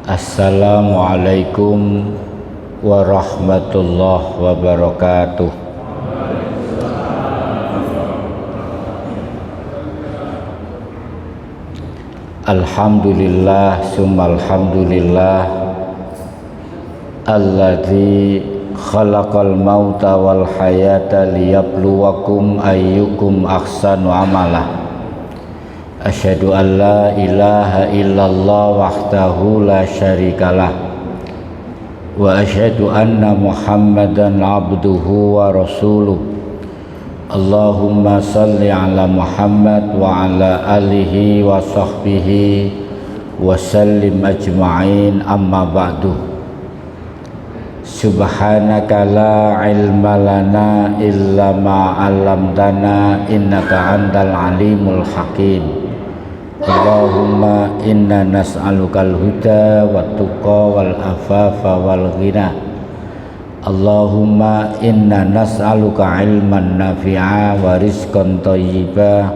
Assalamualaikum warahmatullahi wabarakatuh. Alhamdulillah summa alhamdulillah alladzi khalaqal mauta wal hayata liyabluwakum ayyukum ahsanu amala. Asyhadu an la ilaha illallah wahdahu la syarikalah wa asyhadu anna Muhammadan abduhu wa rasuluh. Allahumma salli ala Muhammad wa ala alihi wa sahbihi wa sallim ajma'in, amma ba'du. Subhanaka la ilma lana illa ma 'allamtana innaka antal alimul hakim. Allahumma inna nas'alukal huda wat tuqa wal afafa wal ghina. Allahumma inna nas'aluka ilman nafi'a wa rizqan thayyiba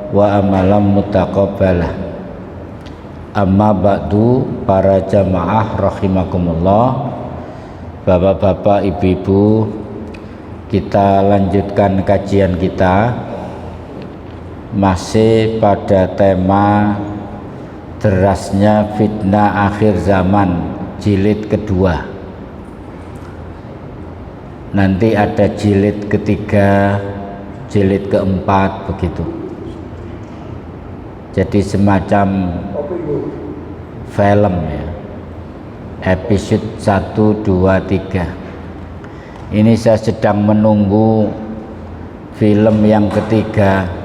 wa amalan mutaqabbalah. Amma ba'du, para jamaah rahimakumullah, bapak-bapak, ibu-ibu, kita lanjutkan kajian kita masih pada tema derasnya fitnah akhir zaman jilid kedua. Nanti ada jilid ketiga, jilid keempat, begitu. Jadi semacam film ya, episode 1, 2, 3. Ini saya sedang menunggu film yang ketiga,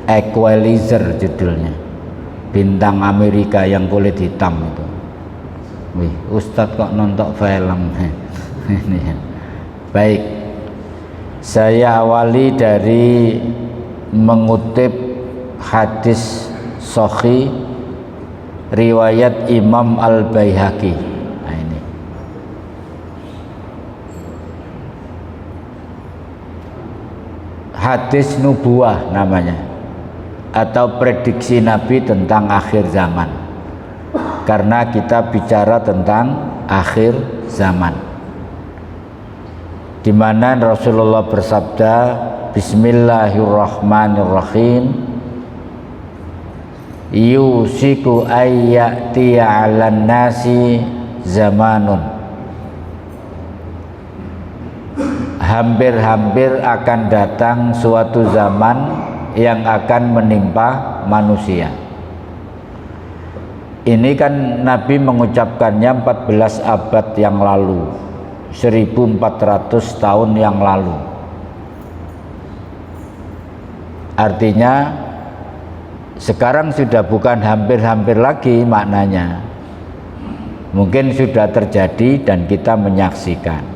Equalizer judulnya, bintang Amerika yang kulit hitam itu. Wih, Ustadz kok nonton film. Ini ya. Baik, saya awali dari mengutip hadis sahih riwayat Imam Al-Baihaqi. Nah, ini hadis nubuwah namanya, atau prediksi Nabi tentang akhir zaman, karena kita bicara tentang akhir zaman, di mana Rasulullah bersabda, Bismillahirrahmanirrahim, yusiku ayyatiya 'alan nasi zamanun, hampir-hampir akan datang suatu zaman yang akan menimpa manusia. Ini kan Nabi mengucapkannya 14 abad yang lalu, 1400 tahun yang lalu. Artinya sekarang sudah bukan hampir-hampir lagi maknanya. Mungkin sudah terjadi dan kita menyaksikan.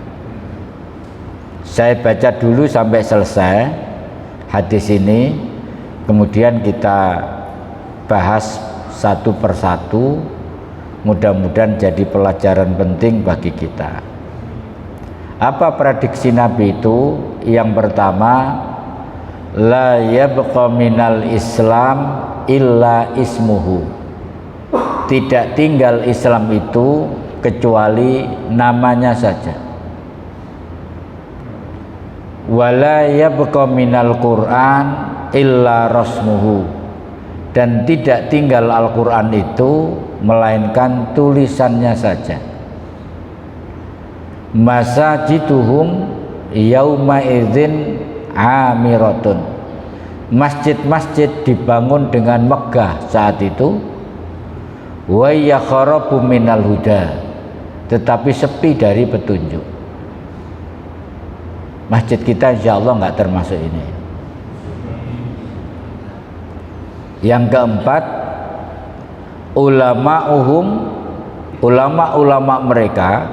Saya baca dulu sampai selesai hadis ini, kemudian kita bahas satu persatu, mudah-mudahan jadi pelajaran penting bagi kita. Apa prediksi Nabi itu? Yang pertama, la yabqa minal Islam illa ismuhu, tidak tinggal Islam itu kecuali namanya saja. Wala yabqa minal Qur'an illa rasmuhu, dan tidak tinggal Al-Quran itu melainkan tulisannya saja. Masajituhum yauma idzin amiratun, masjid-masjid dibangun dengan megah saat itu. Wa yakharabu minal huda, tetapi sepi dari petunjuk. Masjid kita insya Allah nggak termasuk ini. Yang keempat, ulama mereka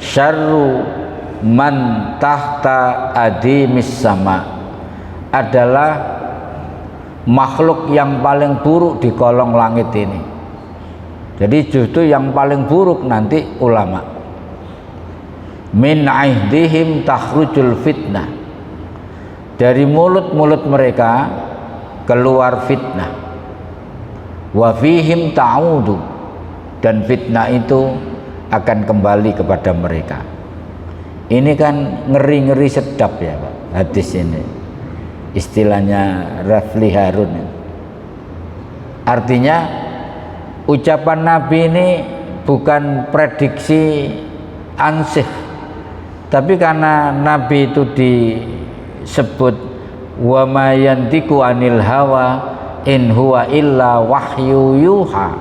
syarru man tahta adimis sama, adalah makhluk yang paling buruk di kolong langit ini. Jadi justru yang paling buruk nanti ulama. Min aihdihim takhrujul fitnah, dari mulut-mulut mereka keluar fitnah. Wa fihim ta'udu, dan fitnah itu akan kembali kepada mereka. Ini kan ngeri-ngeri sedap ya Pak, hadis ini. Istilahnya Rafli Harun. Artinya ucapan Nabi ini bukan prediksi ansih, tapi karena Nabi itu disebut wa ma yantiqu anil hawa in huwa illa wahyu yuha,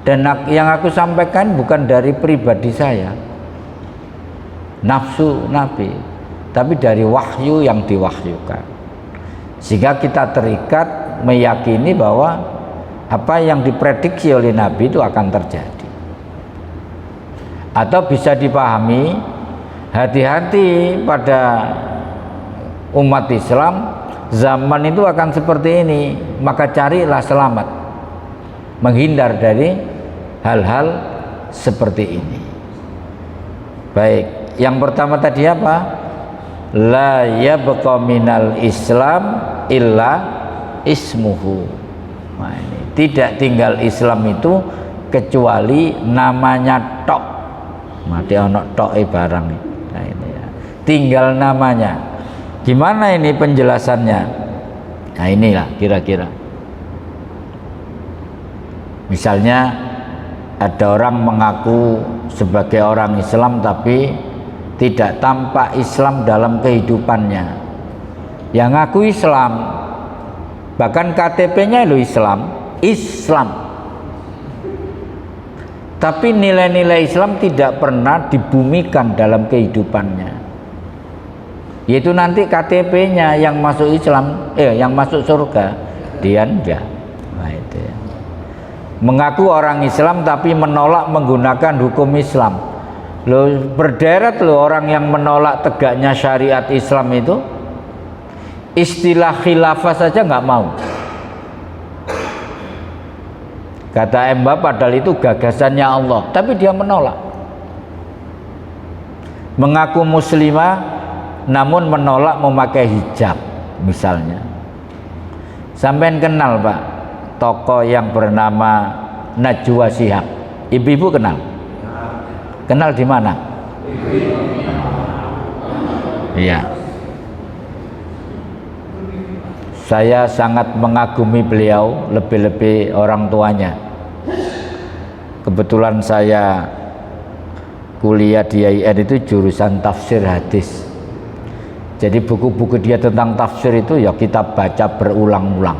dan yang aku sampaikan bukan dari pribadi saya, nafsu Nabi, tapi dari wahyu yang diwahyukan, sehingga kita terikat meyakini bahwa apa yang diprediksi oleh Nabi itu akan terjadi. Atau bisa dipahami, hati-hati pada umat Islam, zaman itu akan seperti ini, maka carilah selamat, menghindar dari hal-hal seperti ini. Baik, yang pertama tadi apa? La yabqa minal Islam illa ismuhu. Nah, ini tidak tinggal Islam itu kecuali namanya tok. Mati ono tok barang. Nah, ini ya. Tinggal namanya. Gimana ini penjelasannya? Nah, inilah kira-kira. Misalnya ada orang mengaku sebagai orang Islam tapi tidak tampak Islam dalam kehidupannya. Yang ngaku Islam, bahkan KTP-nya itu Islam, tapi nilai-nilai Islam tidak pernah dibumikan dalam kehidupannya. Yaitu nanti KTP-nya yang masuk Islam, yang masuk surga, dia enggak. Nah, itu ya. Mengaku orang Islam tapi menolak menggunakan hukum Islam. Loh, berderet loh orang yang menolak tegaknya syariat Islam itu. Istilah khilafah saja nggak mau. Kata Mbak, padahal itu gagasannya Allah, tapi dia menolak. Mengaku muslimah namun menolak memakai hijab misalnya. Sampean kenal Pak tokoh yang bernama Najwa Shihab? Ibu-ibu kenal? Kenal di mana? Iya. Saya sangat mengagumi beliau, lebih-lebih orang tuanya. Kebetulan saya kuliah di IAIN itu jurusan tafsir hadis. Jadi buku-buku dia tentang tafsir itu ya kita baca berulang-ulang.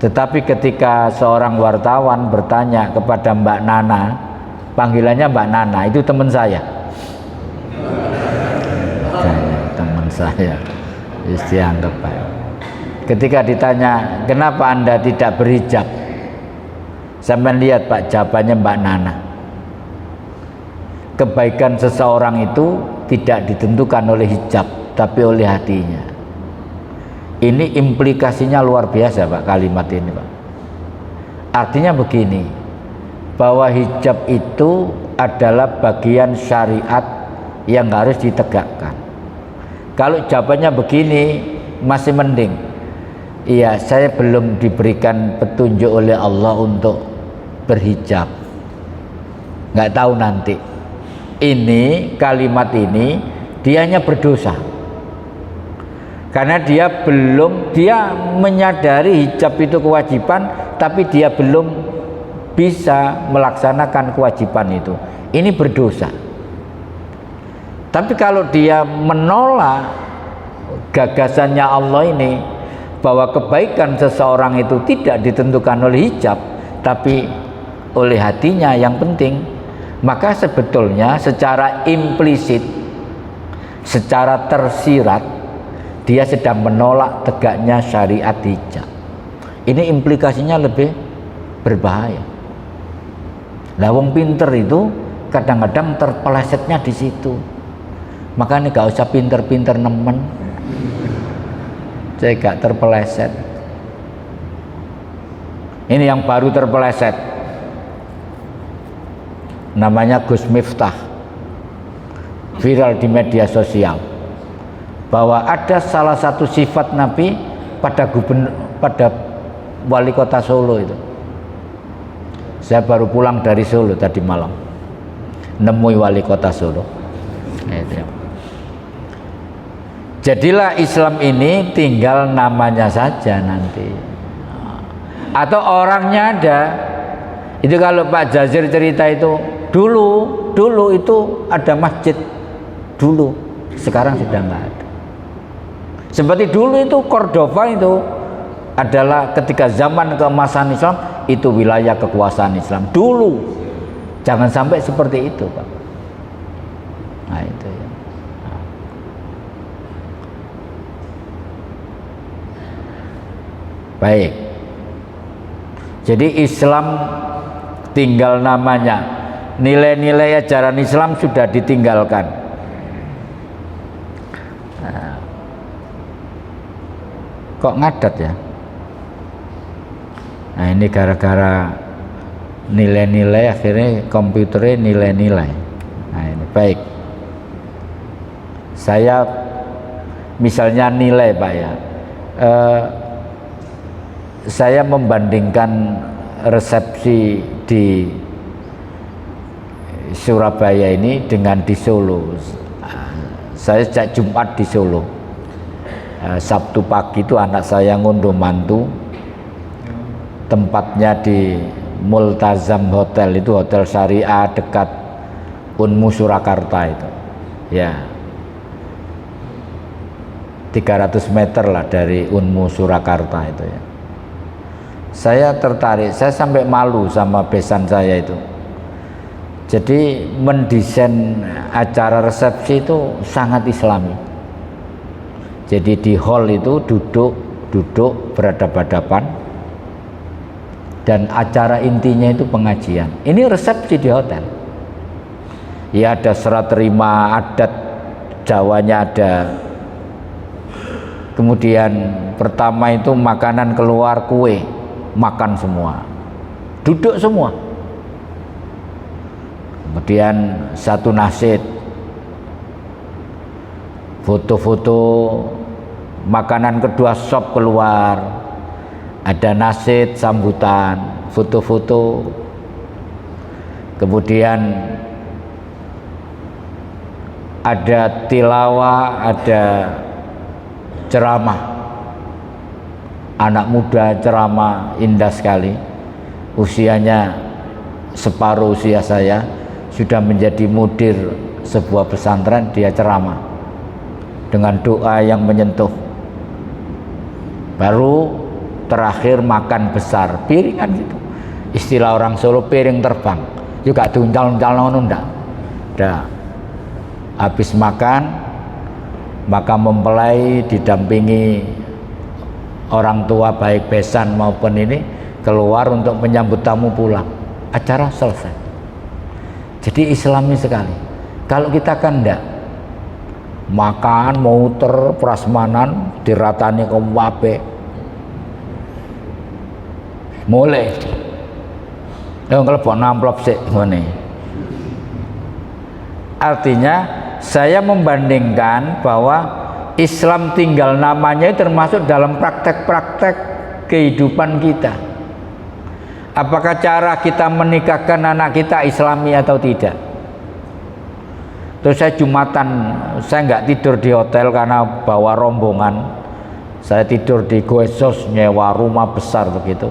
Tetapi ketika seorang wartawan bertanya kepada Mbak Nana, panggilannya Mbak Nana, itu teman saya. Teman saya. Dianggap baik. Ketika ditanya kenapa Anda tidak berhijab, sampai lihat Pak jawabannya Mbak Nana. Kebaikan seseorang itu tidak ditentukan oleh hijab, tapi oleh hatinya. Ini implikasinya luar biasa Pak, kalimat ini Pak. Artinya begini, bahwa hijab itu adalah bagian syariat yang harus ditegakkan. Kalau jawabannya begini masih mending. Iya, saya belum diberikan petunjuk oleh Allah untuk berhijab. Nggak tahu nanti. Ini kalimat ini dia hanya berdosa. Karena dia menyadari hijab itu kewajiban, tapi dia belum bisa melaksanakan kewajiban itu. Ini berdosa. Tapi kalau dia menolak gagasannya Allah ini, bahwa kebaikan seseorang itu tidak ditentukan oleh hijab, tapi oleh hatinya yang penting, maka sebetulnya secara implisit, secara tersirat, dia sedang menolak tegaknya syariat hijab. Ini implikasinya lebih berbahaya. Lah wong pinter itu kadang-kadang terpelesetnya di situ. Makanya gak usah pinter-pinter nemen, saya gak terpeleset. Ini yang baru terpeleset, namanya Gus Miftah, viral di media sosial, bahwa ada salah satu sifat Nabi pada wali kota Solo itu. Saya baru pulang dari Solo tadi malam, nemui wali kota Solo. Jadilah Islam ini tinggal namanya saja nanti, atau orangnya ada. Itu kalau Pak Jazir cerita itu dulu itu ada masjid dulu, sekarang sudah nggak ada. Seperti dulu itu Cordova itu adalah ketika zaman keemasan Islam, itu wilayah kekuasaan Islam dulu. Jangan sampai seperti itu, Pak. Nah itu ya. Baik. Jadi Islam tinggal namanya, nilai-nilai ajaran Islam sudah ditinggalkan. Nah, kok ngadat ya? Nah ini gara-gara nilai-nilai, akhirnya komputernya nilai-nilai. Nah ini baik. Saya misalnya nilai Pak ya, saya membandingkan resepsi di Surabaya ini dengan di Solo. Saya sejak Jumat di Solo, Sabtu pagi itu anak saya ngunduh mantu, tempatnya di Multazam Hotel, itu hotel syariah dekat Unmu Surakarta itu ya, 300 meter lah dari Unmu Surakarta itu ya. Saya tertarik, saya sampai malu sama besan saya itu. Jadi mendesain acara resepsi itu sangat Islami. Jadi di hall itu duduk berhadapan-hadapan, dan acara intinya itu pengajian. Ini resepsi di hotel. Ya ada serah terima adat Jawanya ada. Kemudian pertama itu makanan keluar, kue, makan semua, duduk semua. Kemudian satu nasyid, foto-foto, makanan kedua sop keluar, ada nasyid sambutan, foto-foto. Kemudian ada tilawah, ada ceramah, anak muda ceramah indah sekali, usianya separuh usia saya, sudah menjadi mudir sebuah pesantren, dia ceramah dengan doa yang menyentuh. Baru terakhir makan besar, piringan gitu, istilah orang Solo piring terbang, juga diuncal-uncal nunda. Dah habis makan, maka mempelai didampingi orang tua baik besan maupun ini keluar untuk menyambut tamu pulang. Acara selesai. Jadi Islami sekali. Kalau kita kan enggak, makan muter prasmanan diratani ke wape, mulai yang kalau amplop sih ngene. Artinya saya membandingkan bahwa Islam tinggal namanya termasuk dalam praktek-praktek kehidupan kita. Apakah cara kita menikahkan anak kita Islami atau tidak? Terus saya Jumatan, saya nggak tidur di hotel karena bawa rombongan. Saya tidur di Goesos, nyewa rumah besar begitu.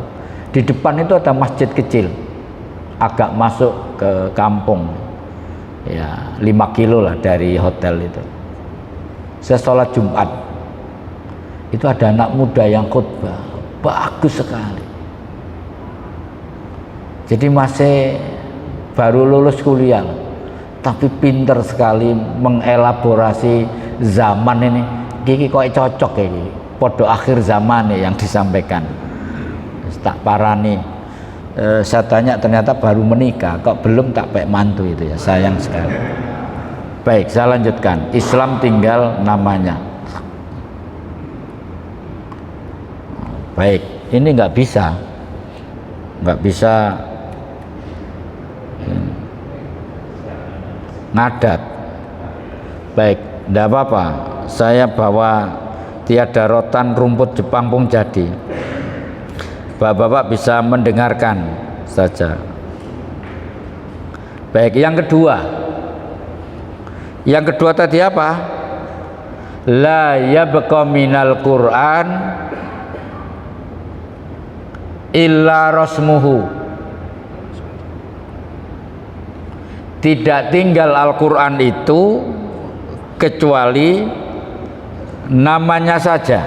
Di depan itu ada masjid kecil, agak masuk ke kampung, ya 5 kilo lah dari hotel itu. Saya sholat Jumat, itu ada anak muda yang khutbah, bagus sekali. Jadi masih baru lulus kuliah, tapi pinter sekali mengelaborasi zaman ini. Gigi kok cocok ini, podo akhir zaman nih yang disampaikan. Tak parani, saya tanya ternyata baru menikah, kok belum tak pek mantu itu ya, sayang sekali. Baik, saya lanjutkan. Islam tinggal namanya. Baik, ini nggak bisa ngadat. Baik, tidak apa-apa, saya bawa tiada rotan rumput Jepang pun jadi. Bapak-bapak bisa mendengarkan saja. Baik, yang kedua. Yang kedua tadi apa? La yabqa minal Qur'an illa rasmuhu. Tidak tinggal Al-Qur'an itu kecuali namanya saja.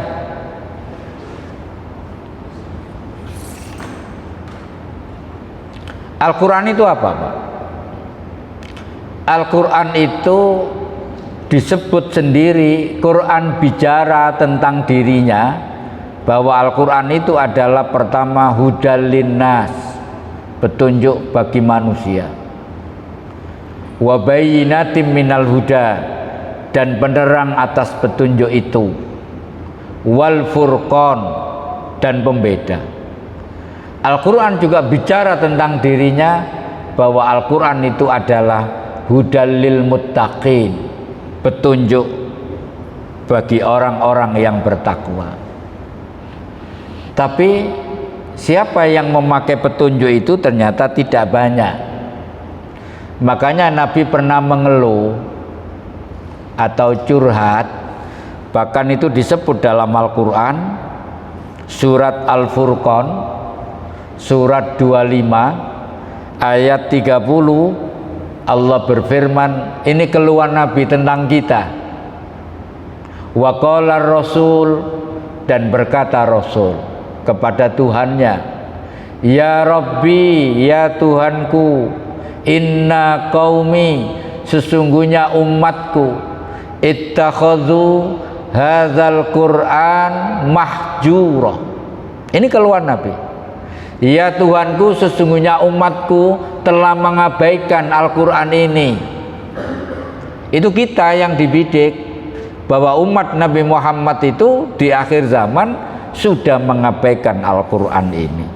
Al-Qur'an itu apa, Pak? Al-Quran itu disebut sendiri, Quran bicara tentang dirinya, bahwa Al-Quran itu adalah pertama hudal linnas, petunjuk bagi manusia, wa bayyinatim minal huda, dan penerang atas petunjuk itu, wal furqan, dan pembeda. Al-Quran juga bicara tentang dirinya, bahwa Al-Quran itu adalah hudal lil muttaqin, petunjuk bagi orang-orang yang bertakwa. Tapi siapa yang memakai petunjuk itu ternyata tidak banyak. Makanya Nabi pernah mengeluh atau curhat, bahkan itu disebut dalam Al-Quran, surat Al-Furqan, surat 25 ayat 30. Allah berfirman, ini keluhan Nabi tentang kita. Wa qala Rasul, dan berkata Rasul kepada Tuhannya, ya Rabbi, ya Tuhanku, inna qaumi, sesungguhnya umatku, ittakhadhu hadzal Qur'an mahjura. Ini keluhan Nabi. Ya Tuhanku, sesungguhnya umatku telah mengabaikan Al-Quran ini. Itu kita yang dibidik, bahwa umat Nabi Muhammad itu di akhir zaman sudah mengabaikan Al-Quran ini.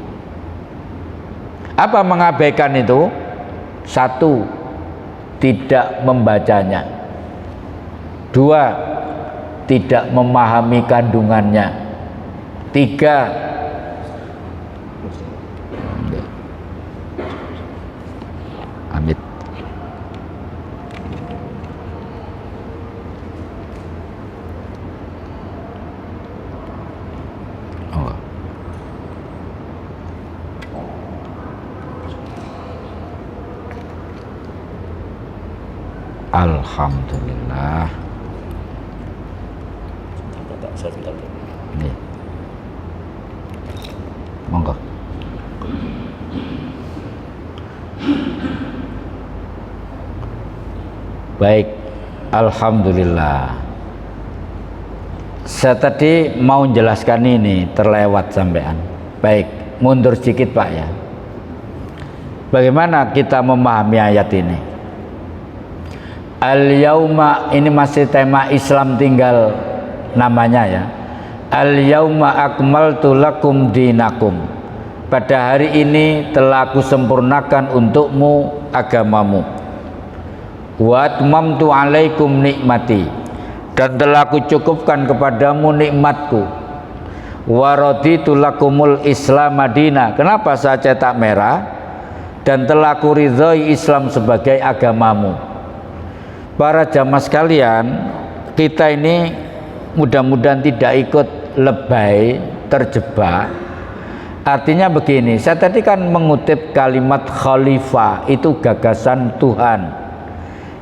Apa mengabaikan itu? Satu, tidak membacanya. Dua, tidak memahami kandungannya. Tiga, amit. Oh. Alhamdulillah. Ini. Monggo. Baik, alhamdulillah. Saya tadi mau menjelaskan ini, terlewat sampean. Baik, mundur sedikit Pak ya. Bagaimana kita memahami ayat ini? Al-yauma, ini masih tema Islam tinggal namanya ya. Al-yauma akmaltu lakum dinakum. Pada hari ini telah aku sempurnakan untukmu agamamu. Wa atmamtu alaikum nikmati, dan telah aku cukupkan kepadamu nikmatku. Wa raditu lakumul Islam madina. Kenapa saya cetak merah? Dan telah aku ridhoi Islam sebagai agamamu. Para jamaah sekalian, kita ini mudah-mudahan tidak ikut lebay, terjebak. Artinya begini, saya tadi kan mengutip kalimat khalifah, itu gagasan Tuhan.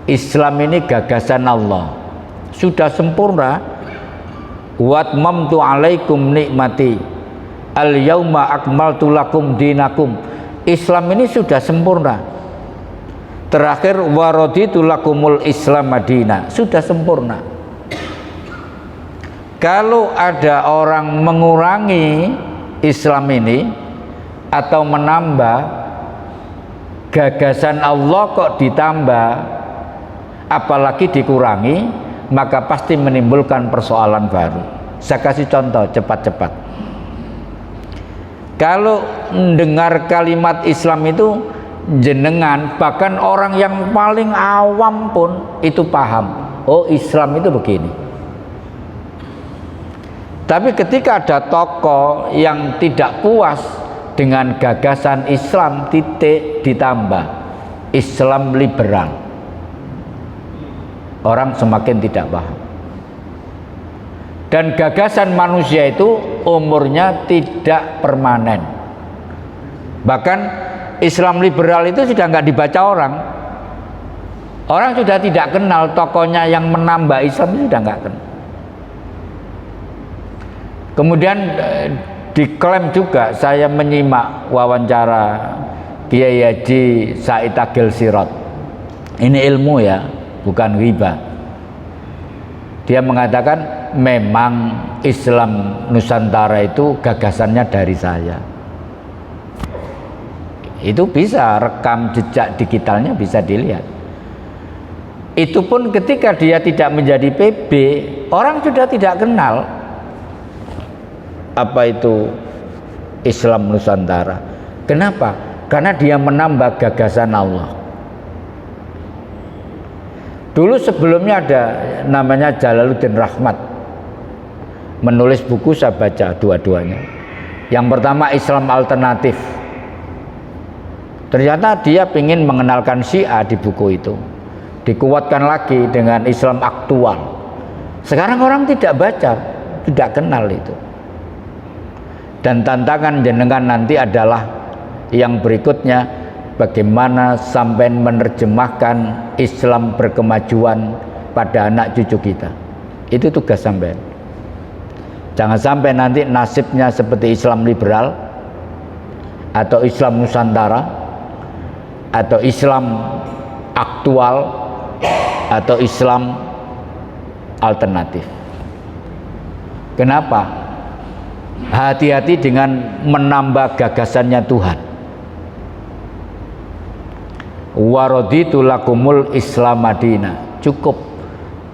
Islam ini gagasan Allah, sudah sempurna. Watmamtu alaikum nikmati, al yauma akmaltu lakum dinakum. Islam ini sudah sempurna. Terakhir waraditu lakumul Islam madina, sudah sempurna. Kalau ada orang mengurangi Islam ini atau menambah, gagasan Allah kok ditambah, apalagi dikurangi, maka pasti menimbulkan persoalan baru. Saya kasih contoh cepat-cepat. Kalau mendengar kalimat Islam itu, jenengan bahkan orang yang paling awam pun itu paham, oh Islam itu begini. Tapi ketika ada tokoh yang tidak puas dengan gagasan Islam, titik ditambah, Islam liberal. Orang semakin tidak paham. Dan gagasan manusia itu umurnya tidak permanen. Bahkan Islam liberal itu sudah nggak dibaca orang. Orang sudah tidak kenal tokohnya yang menambah Islam, sudah nggak kenal. Kemudian diklaim juga, saya menyimak wawancara Kiai Haji Said Agil Sirot. Ini ilmu ya, bukan ghibah. Dia mengatakan memang Islam Nusantara itu gagasannya dari saya. Itu bisa, rekam jejak digitalnya bisa dilihat. Itu pun ketika dia tidak menjadi PB, orang sudah tidak kenal apa itu Islam Nusantara. Kenapa? Karena dia menambah gagasan Allah. Dulu sebelumnya ada namanya Jalaluddin Rahmat, menulis buku, saya baca dua-duanya. Yang pertama Islam Alternatif. Ternyata dia ingin mengenalkan Syiah di buku itu. Dikuatkan lagi dengan Islam aktual. Sekarang orang tidak baca, tidak kenal itu. Dan tantangan jenengan nanti adalah yang berikutnya, bagaimana sampai menerjemahkan Islam berkemajuan pada anak cucu kita. Itu tugas sampai. Jangan sampai nanti nasibnya seperti Islam liberal atau Islam Nusantara atau Islam aktual atau Islam alternatif. Kenapa? Hati-hati dengan menambah gagasannya Tuhan. Waraditu lakumul Islam Madinah. Cukup,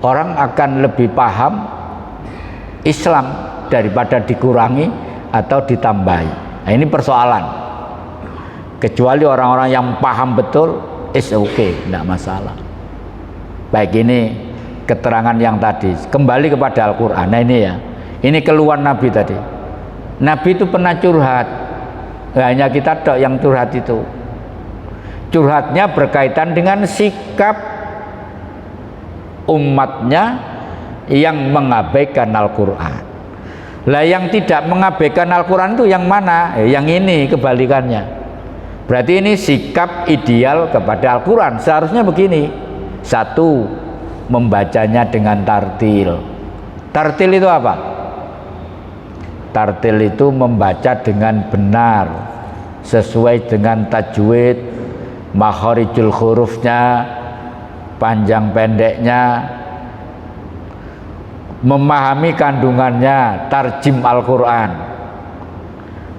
orang akan lebih paham Islam daripada dikurangi atau ditambahi. Nah, ini persoalan. Kecuali orang-orang yang paham betul, is okay, tidak masalah. Baik, ini keterangan yang tadi. Kembali kepada Al-Quran. Nah ini ya, ini keluhan Nabi tadi. Nabi itu pernah curhat. Hanya kita tok yang curhat itu. Curhatnya berkaitan dengan sikap umatnya yang mengabaikan Al-Quran. Lah yang tidak mengabaikan Al-Quran itu yang mana? Yang ini kebalikannya. Berarti ini sikap ideal kepada Al-Quran. Seharusnya begini. Satu, membacanya dengan tartil. Tartil itu apa? Tartil itu membaca dengan benar, sesuai dengan tajwid, makharijul hurufnya, panjang pendeknya, memahami kandungannya, tarjim Al-Quran.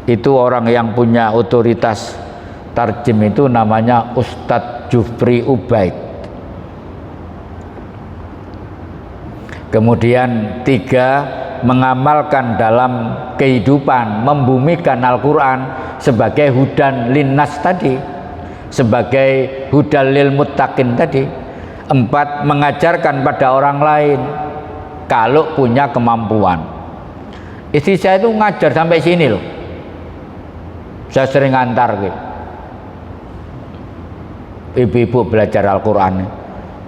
Itu orang yang punya otoritas tarjim itu namanya Ustadz Jufri Ubaid. Kemudian tiga, mengamalkan dalam kehidupan, membumikan Al-Quran sebagai hudan linnas tadi, sebagai hudan lil muttaqin tadi. Empat, mengajarkan pada orang lain kalau punya kemampuan. Istri saya itu ngajar sampai sini loh. Saya sering antar gitu. Ibu-ibu belajar Al-Quran,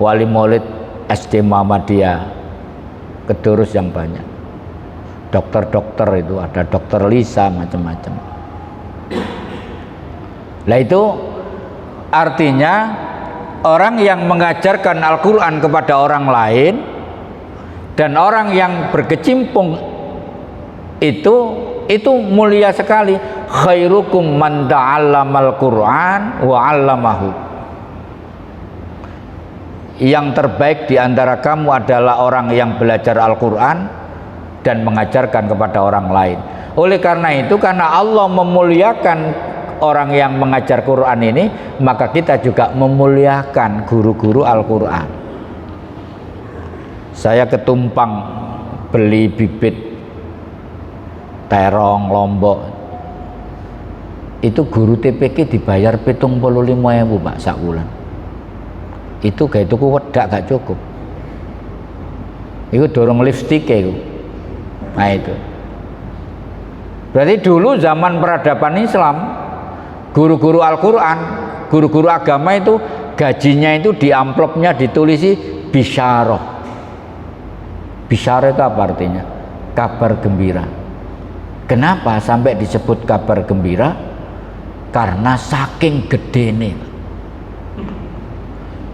wali maulid SD Muhammadiyah, kedurus yang banyak, dokter-dokter itu ada, dokter Lisa, macam-macam. Nah itu artinya orang yang mengajarkan Al-Quran kepada orang lain dan orang yang berkecimpung itu mulia sekali. Khairukum man ta'allamal Quran wa 'allamahu. Yang terbaik di antara kamu adalah orang yang belajar Al-Quran dan mengajarkan kepada orang lain. Oleh karena itu, karena Allah memuliakan orang yang mengajar Quran ini, maka kita juga memuliakan guru-guru Al-Quran. Saya ketumpang beli bibit terong Lombok, itu guru TPK dibayar 75.000 Pak sak bulan. Itu gak itu wedak gak cukup. Itu dorong lipstick itu. Nah itu. Berarti dulu zaman peradaban Islam, guru-guru Al-Quran, guru-guru agama itu gajinya itu di amplopnya ditulisi bisyarah. Bisyarah itu apa artinya? Kabar gembira. Kenapa sampai disebut kabar gembira? Karena saking gedene.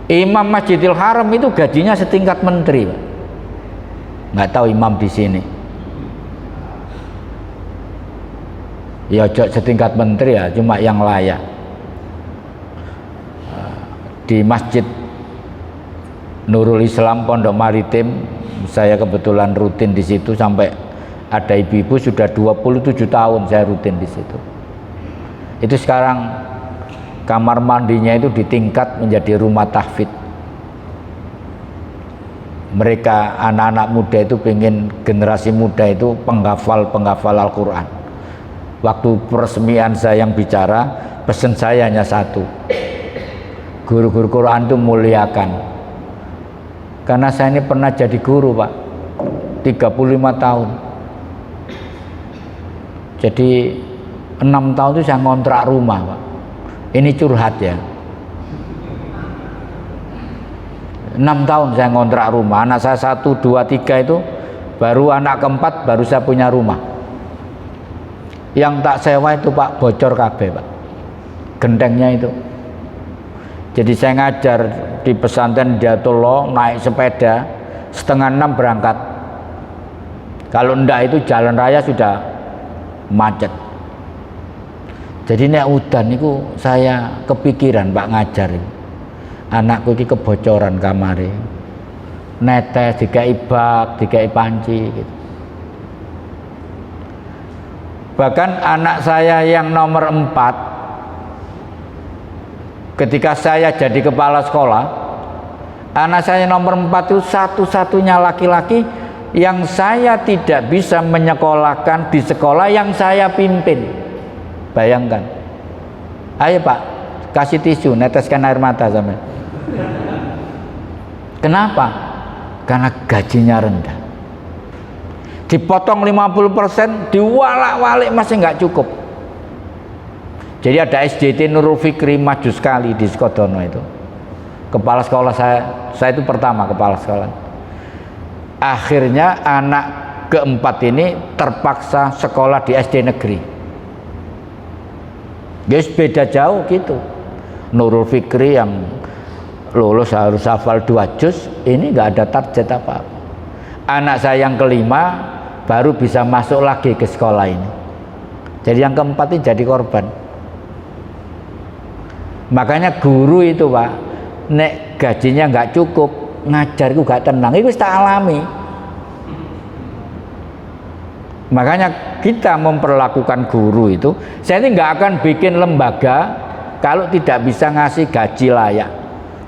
Imam Masjidil Haram itu gajinya setingkat menteri, Pak. Nggak tahu imam di sini. Ya setingkat menteri ya, cuma yang layak. Di Masjid Nurul Islam Pondok Maritim, saya kebetulan rutin di situ sampai ada ibu-ibu sudah 27 tahun saya rutin di situ. Itu sekarang kamar mandinya itu ditingkat menjadi rumah tahfidz. Mereka anak-anak muda itu pengen generasi muda itu penghafal Al-Quran. Waktu peresmian saya yang bicara, pesan saya hanya satu, guru-guru Quran itu muliakan. Karena saya ini pernah jadi guru, Pak, 35 tahun. Jadi 6 tahun itu saya ngontrak rumah, Pak. Ini curhat ya. 6 tahun saya ngontrak rumah. Anak saya 1, 2, 3 itu baru anak keempat baru saya punya rumah. Yang tak sewa itu Pak bocor kabeh, Pak. Gentengnya itu. Jadi saya ngajar di pesantren Hidayatullah, naik sepeda 5:30 berangkat. Kalau ndak itu jalan raya sudah macet. Jadi nek udan itu saya kepikiran Pak ngajar. Anakku ini kebocoran kamare. Netes dikai bak, dikai panci gitu. Bahkan anak saya yang nomor 4, ketika saya jadi kepala sekolah, anak saya nomor 4 itu satu-satunya laki-laki yang saya tidak bisa menyekolahkan di sekolah yang saya pimpin. Bayangkan. Ayo Pak, kasih tisu, neteskan air mata sama. Kenapa? Karena gajinya rendah. Dipotong 50%, diwalak-walik masih nggak cukup. Jadi ada SDT Nurul Fikri maju sekali di Sukodono itu. Kepala sekolah saya itu pertama kepala sekolah. Akhirnya anak keempat ini terpaksa sekolah di SD negeri. Guys, beda jauh gitu. Nurul Fikri yang lulus harus hafal 2 juz, ini nggak ada target apa-apa. Anak saya yang kelima baru bisa masuk lagi ke sekolah ini. Jadi yang keempat ini jadi korban. Makanya guru itu Pak, nek gajinya nggak cukup, ngajar itu gak tenang. Itu tak alami. Makanya kita memperlakukan guru itu, saya ini nggak akan bikin lembaga kalau tidak bisa ngasih gaji layak.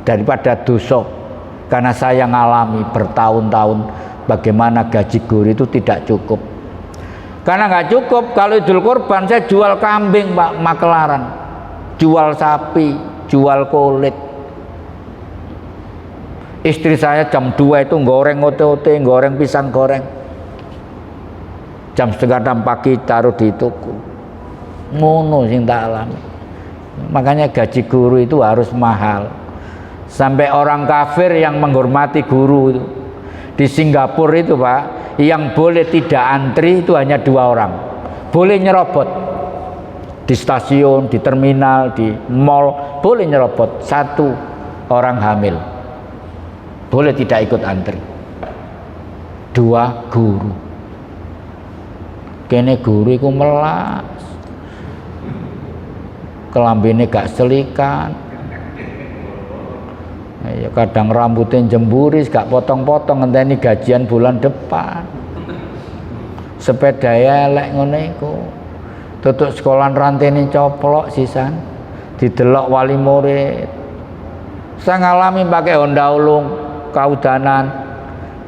Daripada dosa. Karena saya ngalami bertahun-tahun bagaimana gaji guru itu tidak cukup. Karena nggak cukup, kalau Idul Kurban saya jual kambing Pak, makelaran, jual sapi, jual kulit. Istri saya jam 2 itu goreng ote-ote, goreng pisang goreng. Jam 5:30 pagi taruh di toko. Ngono sing tak alami. Makanya gaji guru itu harus mahal. Sampai orang kafir yang menghormati guru itu. Di Singapura itu Pak, yang boleh tidak antri itu hanya 2 orang. Boleh nyerobot di stasiun, di terminal, di mall, boleh nyerobot 1 orang hamil. Boleh tidak ikut antri. 2 guru. Kene guru itu melas. Kelambine gak selikan. Ya kadang rambutnya jemburis, gak potong-potong, ngenteni gajian bulan depan. Sepeda elek ngono iku. Tutuk sekolahan rantene coplok sisan. Didelok wali murid. Saya ngalami pakai Honda Ulung, kaudanan,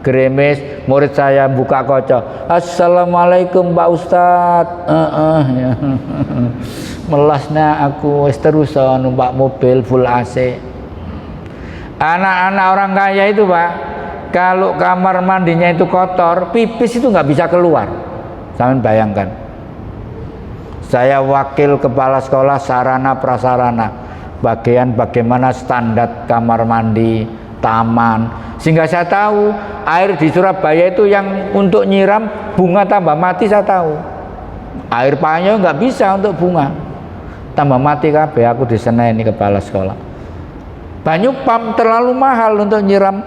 gremes, murid saya buka kaca. Assalamualaikum Pak Ustadz. Ya. Melasnya aku wis terus numpak mobil full AC. Anak-anak orang kaya itu Pak, kalau kamar mandinya itu kotor, pipis itu nggak bisa keluar. Sampeyan bayangkan. Saya wakil kepala sekolah sarana prasarana, bagian bagaimana standar kamar mandi, taman, sehingga saya tahu air di Surabaya itu yang untuk nyiram bunga tambah mati saya tahu. Air panyo nggak bisa untuk bunga, tambah mati kabeh. Aku di sana ini kepala sekolah. Banyu pam terlalu mahal untuk nyiram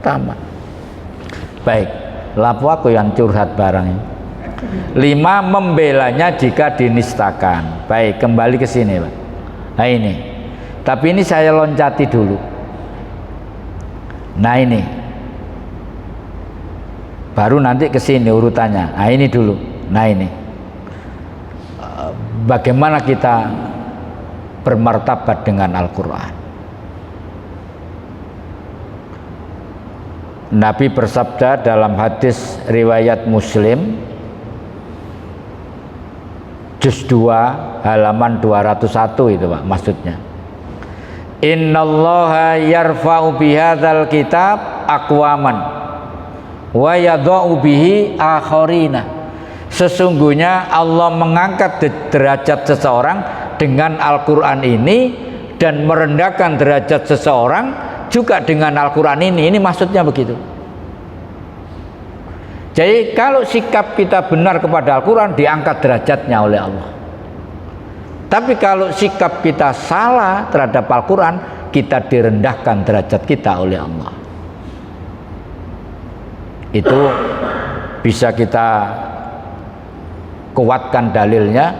taman. Baik, lapo aku yang curhat barang ini. 5, membelanya jika dinistakan. Baik, kembali ke sini, Pak. Nah ini, tapi ini saya loncati dulu. Nah ini, baru nanti ke sini urutannya. Nah ini dulu. Nah ini, bagaimana kita bermartabat dengan Al-Quran. Nabi bersabda dalam hadis riwayat Muslim juz 2 halaman 201 itu Pak maksudnya. Innallaha yarfa'u bihadzal kitab aqwaman wa yadha'u bihi akharina. Sesungguhnya Allah mengangkat derajat seseorang dengan Al-Quran ini dan merendahkan derajat seseorang juga dengan Al-Quran ini maksudnya begitu. Jadi kalau sikap kita benar kepada Al-Quran diangkat derajatnya oleh Allah. Tapi kalau sikap kita salah terhadap Al-Quran, kita direndahkan derajat kita oleh Allah. Itu bisa kita kuatkan dalilnya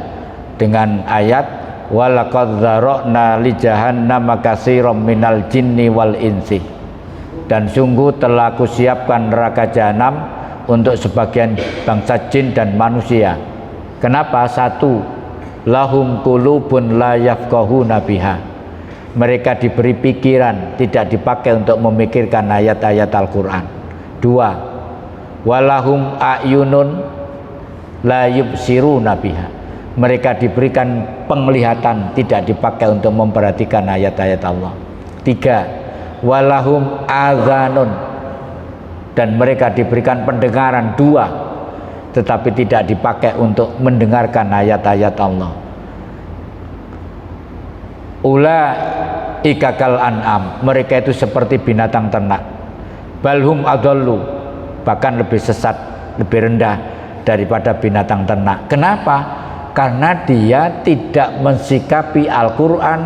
dengan ayat walaqad dzara'na li jahannama katsiran minal jinni wal insi. Dan sungguh telah kusiapkan neraka jahanam untuk sebagian bangsa jin dan manusia. Kenapa? 1, lahum qulubun la yafqahuna biha. Mereka diberi pikiran tidak dipakai untuk memikirkan ayat-ayat Al-Quran. 2, walahum a'yunun la yubsiruna biha. Mereka diberikan penglihatan tidak dipakai untuk memperhatikan ayat-ayat Allah. 3, walahum azanun, dan mereka diberikan pendengaran 2, tetapi tidak dipakai untuk mendengarkan ayat-ayat Allah. Ulaika kal an'am, mereka itu seperti binatang ternak. Balhum adallu, bahkan lebih sesat, lebih rendah daripada binatang ternak. Kenapa? Karena dia tidak mensikapi Al-Quran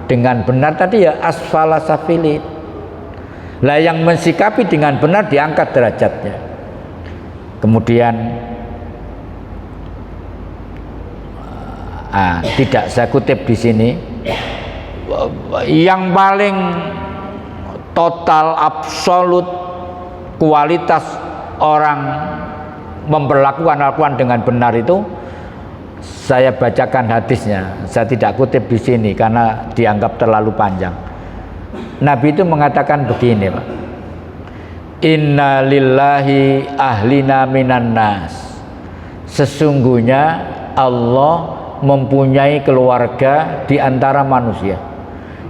dengan benar. Tadi ya asfala safilin. Lah yang mensikapi dengan benar diangkat derajatnya. Kemudian tidak saya kutip di sini. Yang paling total absolut kualitas orang memperlakukan Al-Quran dengan benar itu, saya bacakan hadisnya. Saya tidak kutip di sini karena dianggap terlalu panjang. Nabi itu mengatakan begini, Pak. Inna lillahi ahlina minan nas. Sesungguhnya Allah mempunyai keluarga di antara manusia.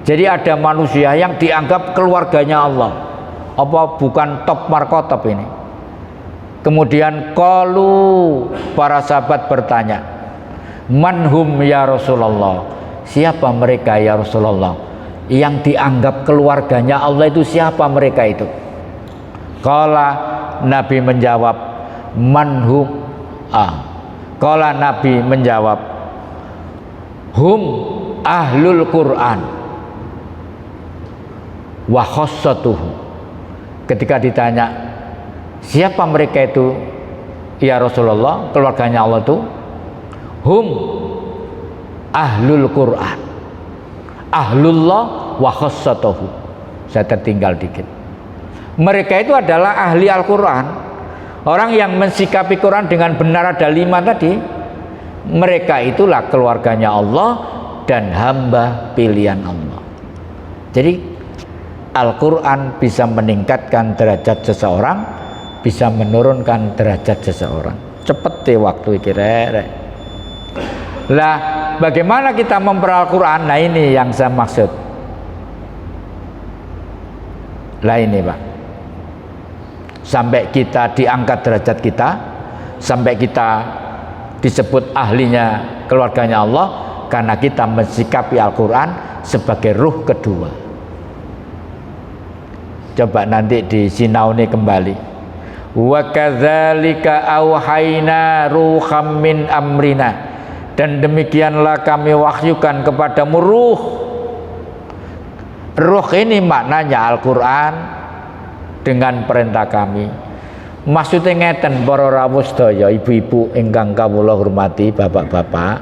Jadi ada manusia yang dianggap keluarganya Allah. Apa bukan top markotop ini? Kemudian qalu, para sahabat bertanya, manhum ya Rasulullah, siapa mereka ya Rasulullah? Yang dianggap keluarganya Allah itu siapa mereka itu? Qala, Nabi menjawab, manhum Qala, Nabi menjawab, hum ahlul Quran wa khassatuhu. Ketika ditanya siapa mereka itu ya Rasulullah, keluarganya Allah itu, hum ahlul Quran, ahlullah wa khassatuhu. Saya tertinggal dikit. Mereka itu adalah ahli Al-Quran, orang yang mensikapi Quran dengan benar. Ada 5 tadi. Mereka itulah keluarganya Allah dan hamba pilihan Allah. Jadi Al-Quran bisa meningkatkan derajat seseorang, bisa menurunkan derajat seseorang. Cepet deh waktu kira-kira. Lah bagaimana kita memperoleh Al-Quran? Nah ini yang saya maksud. Lah ini Pak, sampai kita diangkat derajat kita, sampai kita disebut ahlinya keluarganya Allah, karena kita mensikapi Al-Quran sebagai ruh kedua. Coba nanti di sinauni kembali. Wa kadzalika auhayna ruham min amrina, dan demikianlah kami wahyukan kepadamu ruh. Ruh ini maknanya Al-Qur'an dengan perintah kami. Maksudnya ngeten para rawuh sedaya, ibu-ibu ingkang kawula hormati, bapak-bapak.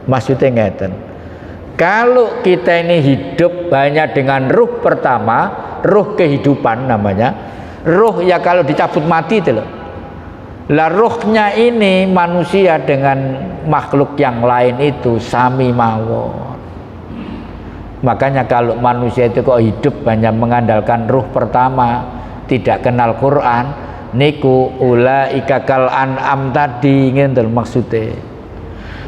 Maksudnya ngeten. Kalau kita ini hidup hanya dengan ruh pertama, ruh kehidupan namanya. Ruh ya kalau dicabut mati itu loh. Lah ruhnya ini manusia dengan makhluk yang lain itu sami mawon. Makanya kalau manusia itu kok hidup hanya mengandalkan ruh pertama, tidak kenal Quran, niku ulaika kal an'am tadi, ngene maksudnya.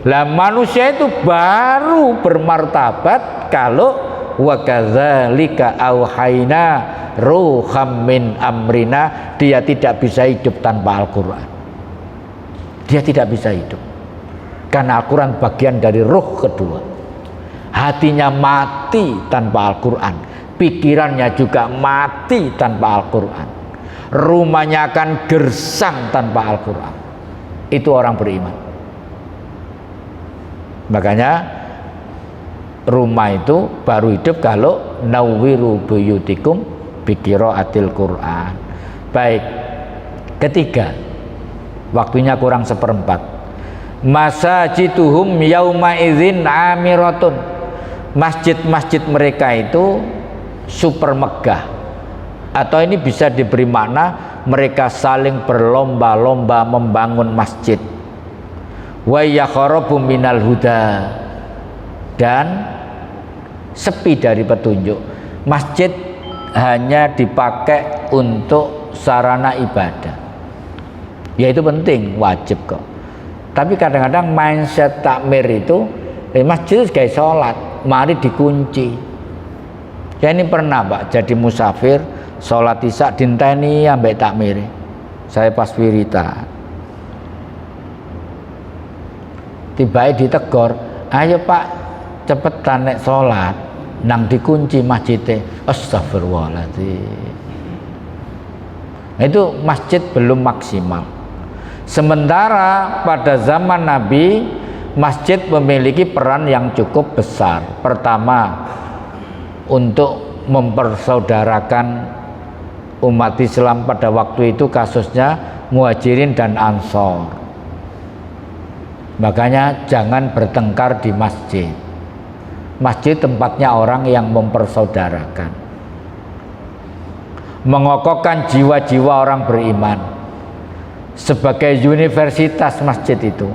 Lah manusia itu baru bermartabat kalau wa kadzalika auhayna ruham min amrina, dia tidak bisa hidup tanpa Al-Quran. Dia tidak bisa hidup karena Al-Quran bagian dari ruh kedua. Hatinya mati tanpa Al-Quran, pikirannya juga mati tanpa Al-Quran, rumahnya akan gersang tanpa Al-Quran. Itu orang beriman. Makanya rumah itu baru hidup kalau nawwiru buyutikum biqiraatil Quran. Baik, ketiga, waktunya kurang seperempat. Masajituhum yauma idzin amiratun, masjid-masjid mereka itu super megah, atau ini bisa diberi makna mereka saling berlomba-lomba membangun masjid. Wa yakharabu minal huda, dan sepi dari petunjuk. Masjid hanya dipakai untuk sarana ibadah, ya itu penting, wajib kok. Tapi kadang-kadang mindset takmir itu masjid itu kayak sholat, mari dikunci. Ya ini pernah Pak jadi musafir, sholat isya dinteni ambek takmir. Saya pas wirita, tiba-tiba ditegur, ayo Pak cepetan nek sholat, nang dikunci masjidnya. Astagfirullahaladzim. Itu masjid belum maksimal. Sementara pada zaman Nabi, masjid memiliki peran yang cukup besar. Pertama, untuk mempersaudarakan umat Islam pada waktu itu, kasusnya Muhajirin dan Ansor. Makanya jangan bertengkar di masjid. Masjid tempatnya orang yang mempersaudarakan, mengokohkan jiwa-jiwa orang beriman. Sebagai universitas, masjid itu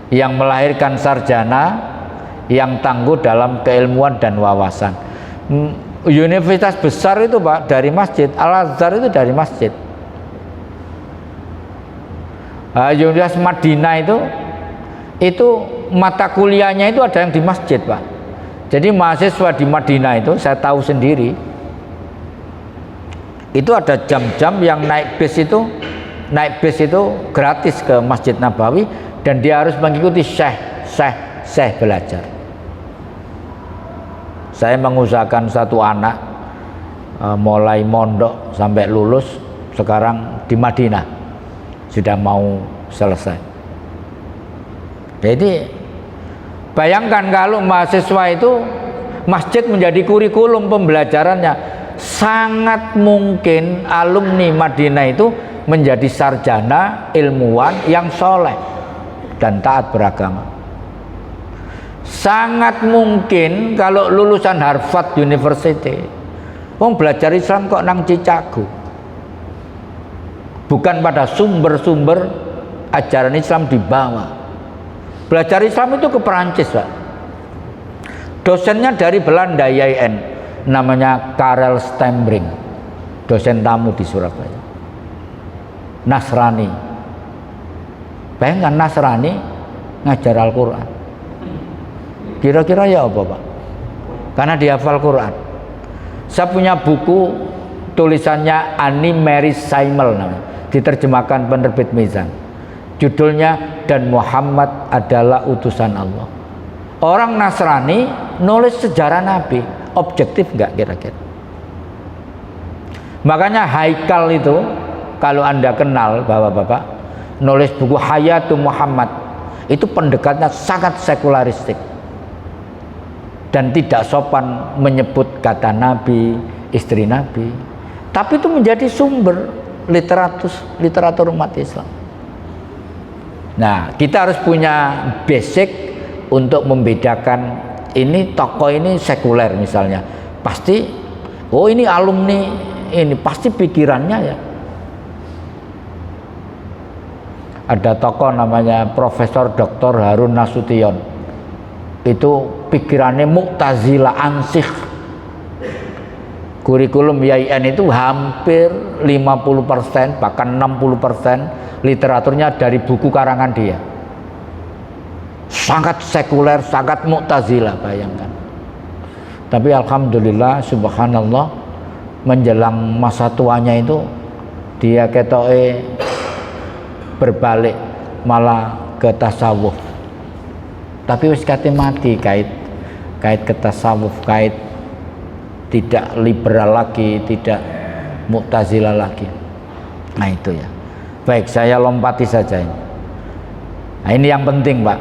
yang melahirkan sarjana yang tangguh dalam keilmuan dan wawasan. Universitas besar itu Pak dari masjid. Al-Azhar itu dari masjid. Universitas Madinah itu mata kuliahnya itu ada yang di masjid Pak. Jadi mahasiswa di Madinah itu saya tahu sendiri, itu ada jam-jam yang naik bis itu gratis ke Masjid Nabawi, dan dia harus mengikuti syekh belajar. Saya mengusahakan satu anak mulai mondok sampai lulus sekarang di Madinah sudah mau selesai. Jadi bayangkan kalau mahasiswa itu masjid menjadi kurikulum pembelajarannya, sangat mungkin alumni Madinah itu menjadi sarjana ilmuwan yang soleh dan taat beragama. Sangat mungkin kalau lulusan Harvard University, belajar Islam kok nang Cicago, bukan pada sumber-sumber ajaran Islam di bawah. Belajar Islam itu ke Perancis Pak. Dosennya dari Belanda, YIN, namanya Karel Stembring, dosen tamu di Surabaya. Nasrani. Bayangkan Nasrani ngajar Al-Quran. Kira-kira ya apa Pak? Karena dia hafal Quran. Saya punya buku tulisannya Annie Mary Saimel namanya, diterjemahkan penerbit Mizan. Judulnya Dan Muhammad Adalah Utusan Allah. Orang Nasrani nulis sejarah Nabi, objektif nggak kira-kira? Makanya Haikal itu, kalau Anda kenal Bapak-bapak, nulis buku Hayatu Muhammad, itu pendekatnya sangat sekularistik dan tidak sopan menyebut kata Nabi, istri Nabi, tapi itu menjadi sumber literatur umat Islam. Nah, kita harus punya basic untuk membedakan ini tokoh ini sekuler misalnya, pasti oh ini alumni ini, pasti pikirannya ya. Ada tokoh namanya Profesor Dr. Harun Nasution, itu pikirannya Mu'tazilah ansih. Kurikulum YIN itu hampir 50%, bahkan 60% literaturnya dari buku karangan dia. Sangat sekuler, sangat Mu'tazilah, bayangkan. Tapi alhamdulillah, subhanallah, menjelang masa tuanya itu dia ketoke berbalik malah ke tasawuf. Tapi wis kate mati kait ke tasawuf, kait tidak liberal lagi, tidak Mu'tazilah lagi. Nah itu ya. Baik, saya lompati saja ini. Nah ini yang penting, Pak.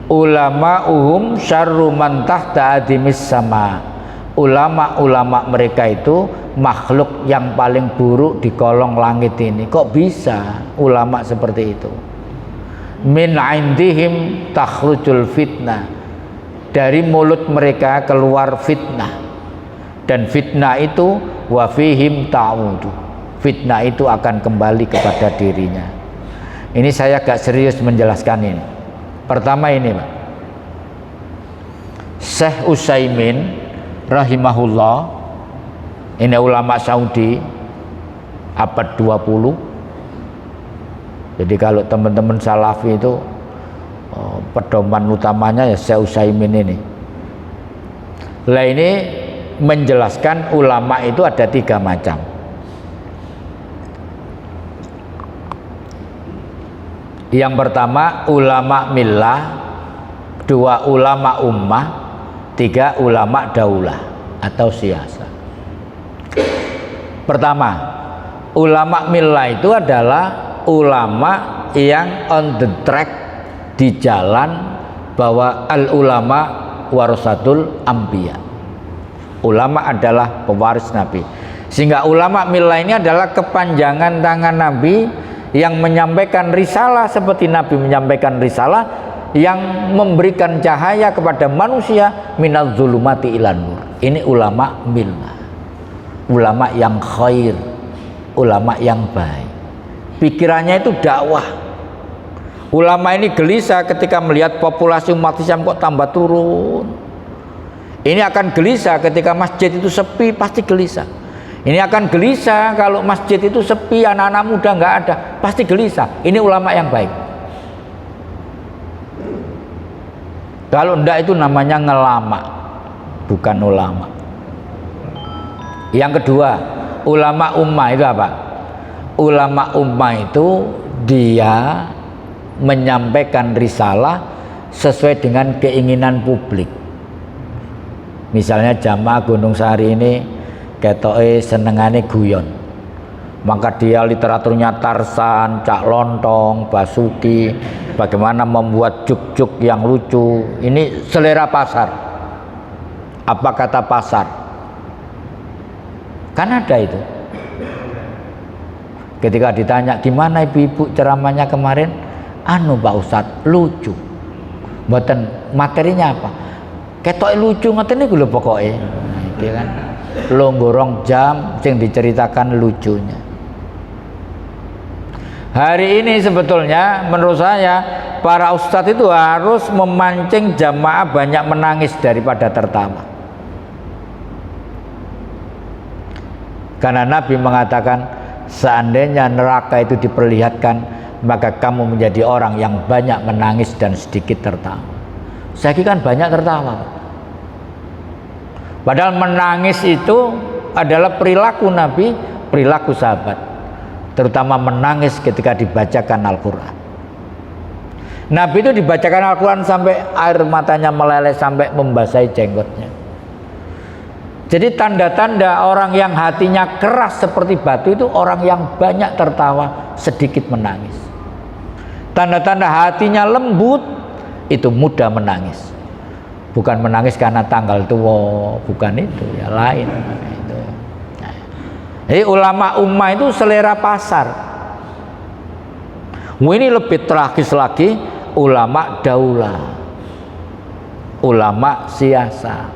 Ulama'uhum syarru man tahta adimis sama. Ulama-ulama mereka itu makhluk yang paling buruk di kolong langit ini. Kok bisa ulama seperti itu? Min indihim takhrujul fitnah. Dari mulut mereka keluar fitnah. Dan fitnah itu wa fihim ta'udu. Fitnah itu akan kembali kepada dirinya. Ini saya agak serius menjelaskan ini. Pertama ini, Pak. Syekh Utsaimin rahimahullah, ini ulama Saudi abad 20. Jadi kalau teman-teman Salafi itu pedoman utamanya ya Syekh Utsaimin ini. Lah ini menjelaskan ulama itu ada 3 macam. Yang pertama ulama millah, 2 ulama ummah, 3 ulama daulah atau siasa. Pertama, ulama millah itu adalah ulama yang on the track, di jalan bahwa al ulama warasatul anbiya. Ulama adalah pewaris Nabi. Sehingga ulama millah ini adalah kepanjangan tangan Nabi yang menyampaikan risalah seperti Nabi menyampaikan risalah, yang memberikan cahaya kepada manusia minaz zulumati ilan nur. Ini ulama millah, ulama yang khair, ulama yang baik. Pikirannya itu dakwah. Ulama ini gelisah ketika melihat populasi umat Islam kok tambah turun. Ini akan gelisah ketika masjid itu sepi, pasti gelisah. Ini akan gelisah kalau masjid itu sepi, anak-anak muda nggak ada, pasti gelisah. Ini ulama yang baik. Kalau enggak itu namanya ngelama, bukan ulama. Yang kedua, ulama ummah itu apa? Ulama ummah itu dia menyampaikan risalah sesuai dengan keinginan publik. Misalnya jamaah Gunung Sahari ini ketoke senengane guyon, maka dia literaturnya Tarsan, Cak Lontong, Basuki, bagaimana membuat juk-juk yang lucu. Ini selera pasar. Apa kata pasar? Kan ada itu. Ketika ditanya gimana ibu-ibu ceramahnya kemarin, anu Pak Ustadz, lucu. Mboten materinya apa? Ketoke lucu ngoten niku lho pokoke. Nah, iki kan. Longgorong jam yang diceritakan lucunya. Hari ini sebetulnya menurut saya para ustadz itu harus memancing jamaah banyak menangis daripada tertawa. Karena Nabi mengatakan seandainya neraka itu diperlihatkan, maka kamu menjadi orang yang banyak menangis dan sedikit tertawa. Saya kira kan banyak tertawa. Padahal menangis itu adalah perilaku Nabi, perilaku sahabat. Terutama menangis ketika dibacakan Al-Quran. Nabi itu dibacakan Al-Quran sampai air matanya meleleh, sampai membasahi jenggotnya. Jadi tanda-tanda orang yang hatinya keras seperti batu itu orang yang banyak tertawa, sedikit menangis. Tanda-tanda hatinya lembut itu mudah menangis. Bukan menangis karena tanggal tua, bukan itu, ya lain. Itu. Jadi ulama ummah itu selera pasar. Ini lebih tragis lagi, ulama daulah, ulama siasa.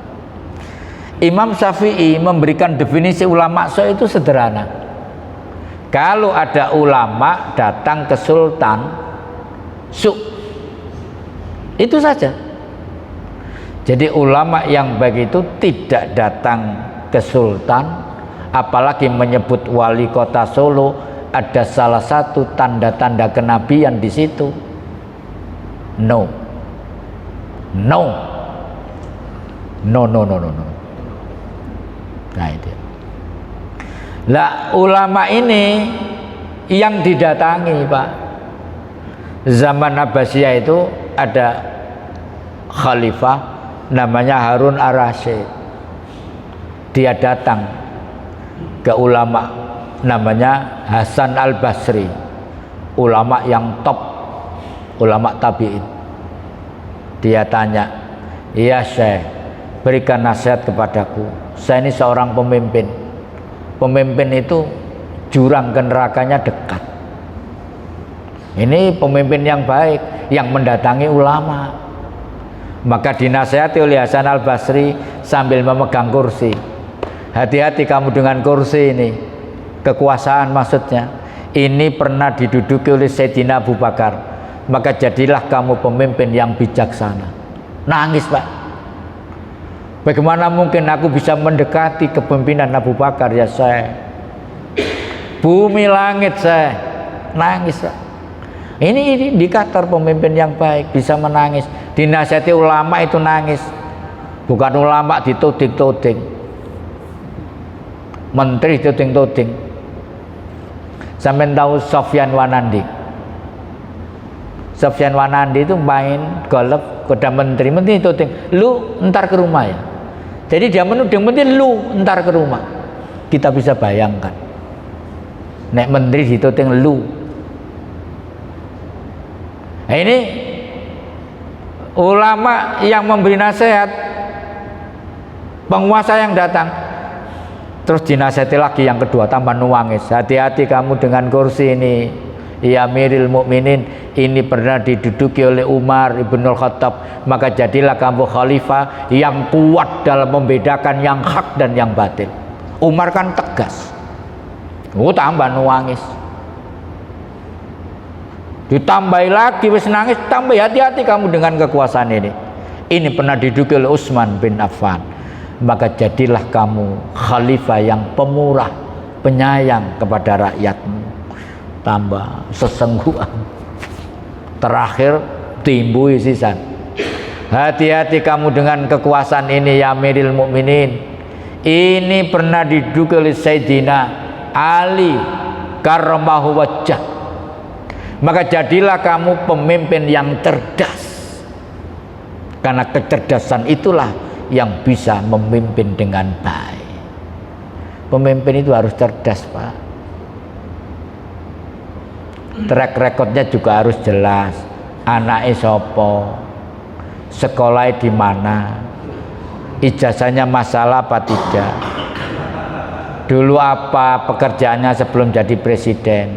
Imam Syafi'i memberikan definisi ulama itu sederhana. Kalau ada ulama datang ke sultan, itu saja. Jadi ulama yang baik itu tidak datang ke sultan, apalagi menyebut wali kota Solo, ada salah satu tanda-tanda kenabian di situ. No. Nah itu. Lah ulama ini yang didatangi, Pak. Zaman Abbasiyah itu ada khalifah namanya Harun ar-Rasyid. Dia datang ke ulama namanya Hasan al-Basri, ulama yang top, ulama tabi'in. Dia tanya, "Ya Syekh, berikan nasihat kepadaku. Saya ini seorang pemimpin. Pemimpin itu jurang ke nerakanya dekat. Ini pemimpin yang baik, yang mendatangi ulama." Maka dinasihati oleh Hasan al-Basri sambil memegang kursi. "Hati-hati kamu dengan kursi ini. Kekuasaan maksudnya. Ini pernah diduduki oleh Sayyidina Abu Bakar. Maka jadilah kamu pemimpin yang bijaksana." Nangis, Pak. Bagaimana mungkin aku bisa mendekati kepemimpinan Abu Bakar, ya Syekh? Bumi langit, Syekh. Nangis, Pak. Ini indikator pemimpin yang baik, bisa menangis. Dinasihati ulama itu nangis. Bukan ulama dituding-tuding, menteri dituding-tuding. Sampai tahu Sofyan Wanandi? Sofyan Wanandi itu main golf, kepada menteri dituding, "Lu ntar ke rumah ya." Jadi dia menuding menteri, "Lu ntar ke rumah." Kita bisa bayangkan, nek menteri dituding lu. Nah, ini ulama yang memberi nasihat, penguasa yang datang, terus dinasihati lagi yang kedua, tambah nuangis. "Hati-hati kamu dengan kursi ini, ya Amirul Mukminin, ini pernah diduduki oleh Umar ibnul Khattab, maka jadilah kamu khalifah yang kuat dalam membedakan yang hak dan yang batil." Umar kan tegas, tambah nuangis. Ditambahi lagi, wis nangis, tambah, "Hati-hati kamu dengan kekuasaan ini. Ini pernah diduduki oleh Utsman bin Affan, maka jadilah kamu khalifah yang pemurah, penyayang kepada rakyatmu." Tambah sesengguhan. Terakhir timbui sisan, "Hati-hati kamu dengan kekuasaan ini, ya Amirul Mukminin. Ini pernah diduduki oleh Sayyidina Ali karramahu wajhah, maka jadilah kamu pemimpin yang cerdas, karena kecerdasan itulah yang bisa memimpin dengan baik." Pemimpin itu harus cerdas, Pak. Track recordnya juga harus jelas. Anaknya sopo, sekolahnya di mana, ijazahnya masalah apa tidak, dulu apa pekerjaannya sebelum jadi presiden,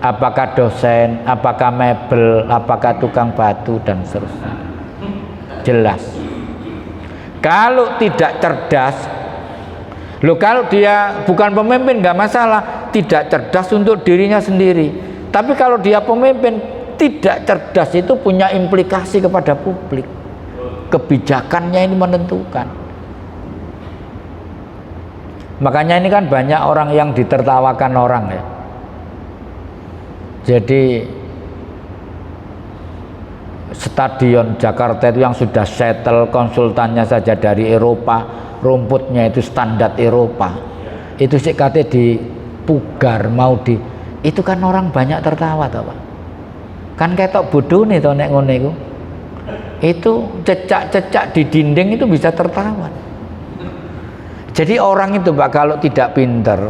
apakah dosen, apakah mebel, apakah tukang batu, dan seterusnya. Jelas. Kalau tidak cerdas, kalau dia bukan pemimpin nggak masalah, tidak cerdas untuk dirinya sendiri. Tapi kalau dia pemimpin tidak cerdas, itu punya implikasi kepada publik. Kebijakannya ini menentukan. Makanya ini kan banyak orang yang ditertawakan orang ya. Jadi stadion Jakarta itu yang sudah settle, konsultannya saja dari Eropa, rumputnya itu standar Eropa, itu sih katanya dipugar, mau di, itu kan orang banyak tertawa, tahu Pak. Kan ketok bodone to nek ngene iku. Itu cecak-cecak di dinding itu bisa tertawan. Jadi orang itu Pak kalau tidak pintar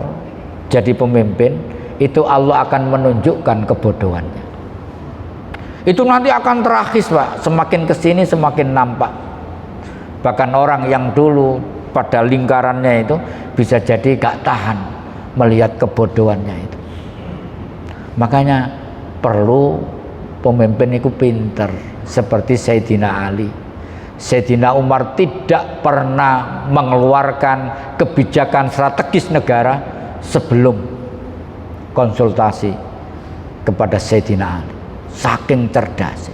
jadi pemimpin, itu Allah akan menunjukkan kebodohannya. Itu nanti akan terakis Pak, semakin kesini semakin nampak. Bahkan orang yang dulu pada lingkarannya itu bisa jadi gak tahan melihat kebodohannya itu. Makanya perlu pemimpin itu pintar seperti Sayyidina Ali. Sayyidina Umar tidak pernah mengeluarkan kebijakan strategis negara sebelum konsultasi kepada Sayyidina Ali. Saking cerdas.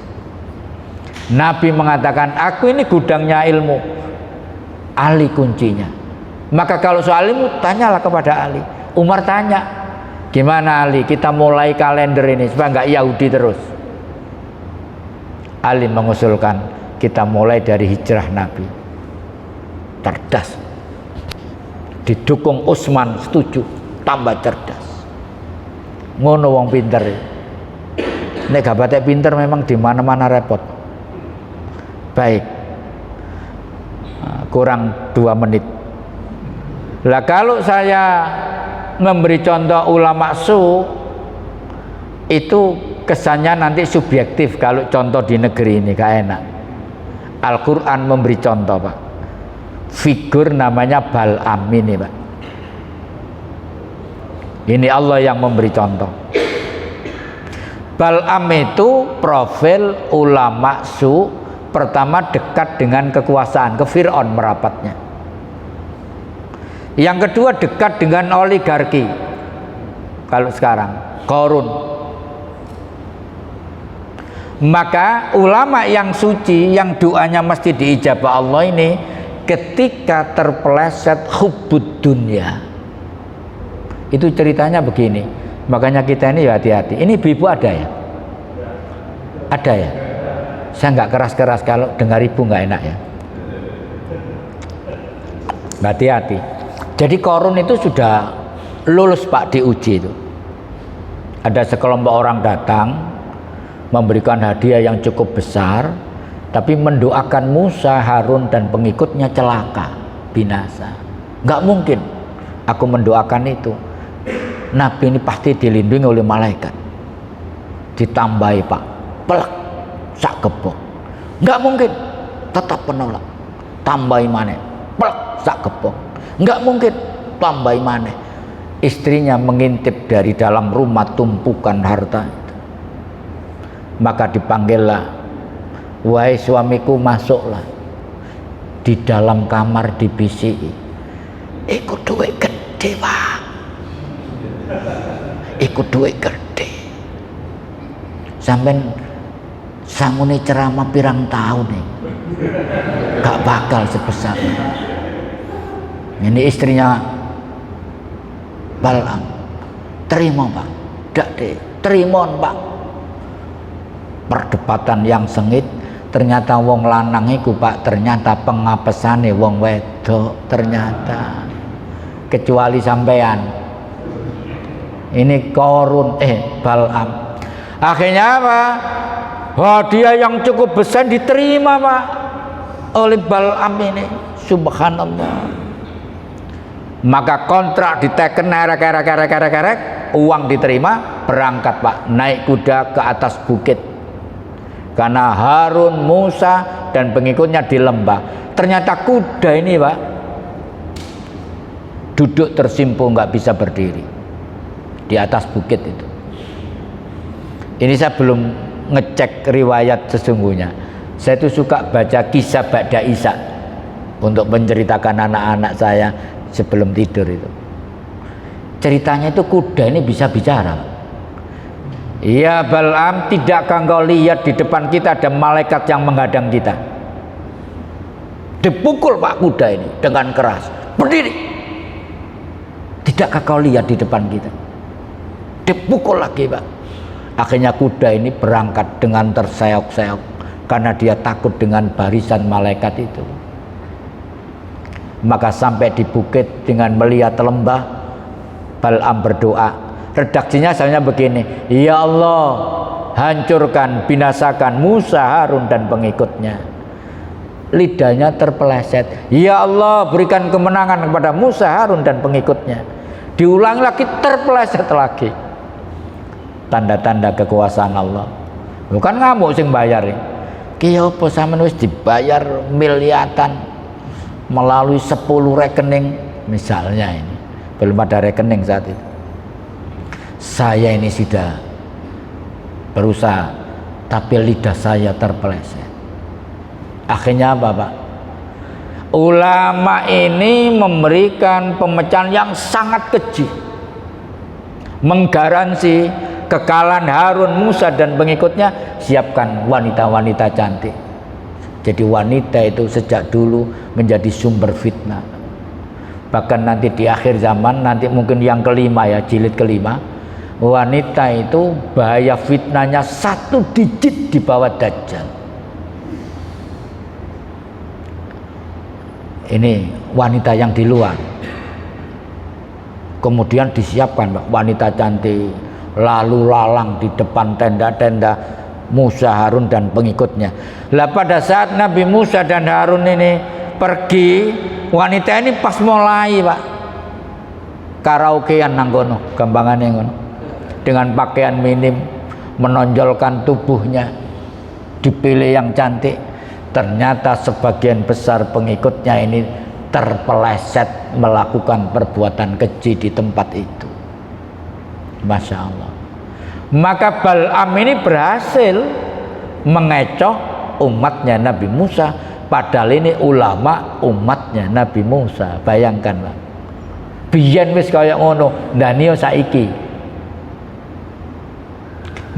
Nabi mengatakan, aku ini gudangnya ilmu, Ali kuncinya. Maka kalau soal ilmu tanyalah kepada Ali. Umar tanya, gimana Ali kita mulai kalender ini supaya nggak Yahudi terus. Ali mengusulkan kita mulai dari hijrah Nabi. Cerdas. Didukung Utsman setuju, tambah cerdas. Ngono wong pinter. Nek gak batek pinter memang di mana-mana repot. Baik. Kurang 2 menit. Lah kalau saya memberi contoh ulama su itu kesannya nanti subjektif kalau contoh di negeri ini gak enak. Al-Quran memberi contoh Pak, figur namanya Bal'am ini Pak, ini Allah yang memberi contoh. Bal'am itu profil ulama su, pertama dekat dengan kekuasaan, ke Fir'aun merapatnya. Yang kedua dekat dengan oligarki, kalau sekarang Qarun. Maka ulama yang suci, yang doanya mesti diijabah Allah ini, ketika terpeleset hubbud dunya, itu ceritanya begini. Makanya kita ini ya hati-hati. Ini ibu ada ya? Ada ya? Saya nggak keras-keras, kalau dengar ibu nggak enak ya. Hati-hati. Jadi Qarun itu sudah lulus Pak diuji itu. Ada sekelompok orang datang memberikan hadiah yang cukup besar, tapi mendoakan Musa, Harun dan pengikutnya celaka, binasa. Nggak mungkin aku mendoakan itu. Nabi ini pasti dilindungi oleh malaikat. Ditambahi Pak, pelak, sak kepok. Nggak mungkin, tetap menolak. Tambahi mana? Pelak, sak kepok. Nggak mungkin, tambahi mana? Istrinya mengintip dari dalam rumah tumpukan harta. Maka dipanggillah, wahai suamiku masuklah. Di dalam kamar dibisiki, ikut duit gede Pak, ikut duit gede. Sampai sangune ceramah pirang tahun nih, gak bakal sebesar. Ini istrinya Bal'am, terima Pak, dak deh, terima Pak. Perdebatan yang sengit, ternyata wong lanang iku Pak, ternyata pengapesane wong wedok, ternyata. Kecuali sampean. Ini Qarun Bal'am. Akhirnya apa? Hadiah yang cukup besar diterima Pak oleh Bal'am ini. Subhanallah. Maka kontrak diteken, kerek, uang diterima, berangkat Pak, naik kuda ke atas bukit. Karena Harun, Musa dan pengikutnya di lembah. Ternyata kuda ini Pak duduk tersimpung, nggak bisa berdiri di atas bukit itu. Ini saya belum ngecek riwayat sesungguhnya. Saya itu suka baca kisah Ba'da Isya untuk menceritakan anak-anak saya sebelum tidur itu. Ceritanya itu kuda ini bisa bicara. Ya Bal'am, tidakkah engkau lihat di depan kita ada malaikat yang menghadang kita? Dipukul Pak kuda ini dengan keras. Berdiri. Tidakkah kau lihat di depan kita? Dipukul lagi Pak. Akhirnya kuda ini berangkat dengan terseok-seok karena dia takut dengan barisan malaikat itu. Maka sampai di bukit dengan melihat lembah, Bal'am berdoa. Redaksinya soalnya begini, ya Allah, hancurkan, binasakan Musa, Harun dan pengikutnya. Lidahnya terpeleset. Ya Allah, berikan kemenangan kepada Musa, Harun dan pengikutnya. Diulang lagi, terpeleset lagi. Tanda-tanda kekuasaan Allah. Bukan ngamuk sing bayar. Ki apa sampeyan wis dibayar miliatan melalui 10 rekening misalnya ini. Belum ada rekening saat itu. Saya ini sudah berusaha, tapi lidah saya terpeleset. Akhirnya apa, Pak? Ulama ini memberikan pemecahan yang sangat keji, menggaransi kekalahan Harun, Musa dan pengikutnya. Siapkan wanita-wanita cantik. Jadi wanita itu sejak dulu menjadi sumber fitnah. Bahkan nanti di akhir zaman, nanti mungkin yang kelima ya, jilid kelima, wanita itu bahaya fitnahnya 1 digit di bawah Dajjal. Ini wanita yang di luar. Kemudian disiapkan wanita cantik, lalu lalang di depan tenda-tenda Musa, Harun dan pengikutnya. Lah pada saat Nabi Musa dan Harun ini pergi, wanita ini pas mulai, Pak, karaokean nang kono, gampangane ngono. Dengan pakaian minim, menonjolkan tubuhnya, dipilih yang cantik. Ternyata sebagian besar pengikutnya ini terpeleset melakukan perbuatan keji di tempat itu. Masya Allah. Maka Bal'am ini berhasil mengecoh umatnya Nabi Musa, padahal ini ulama umatnya Nabi Musa. Bayangkan, Pak, biyen wis kaya ngono, ndaniyo saiki.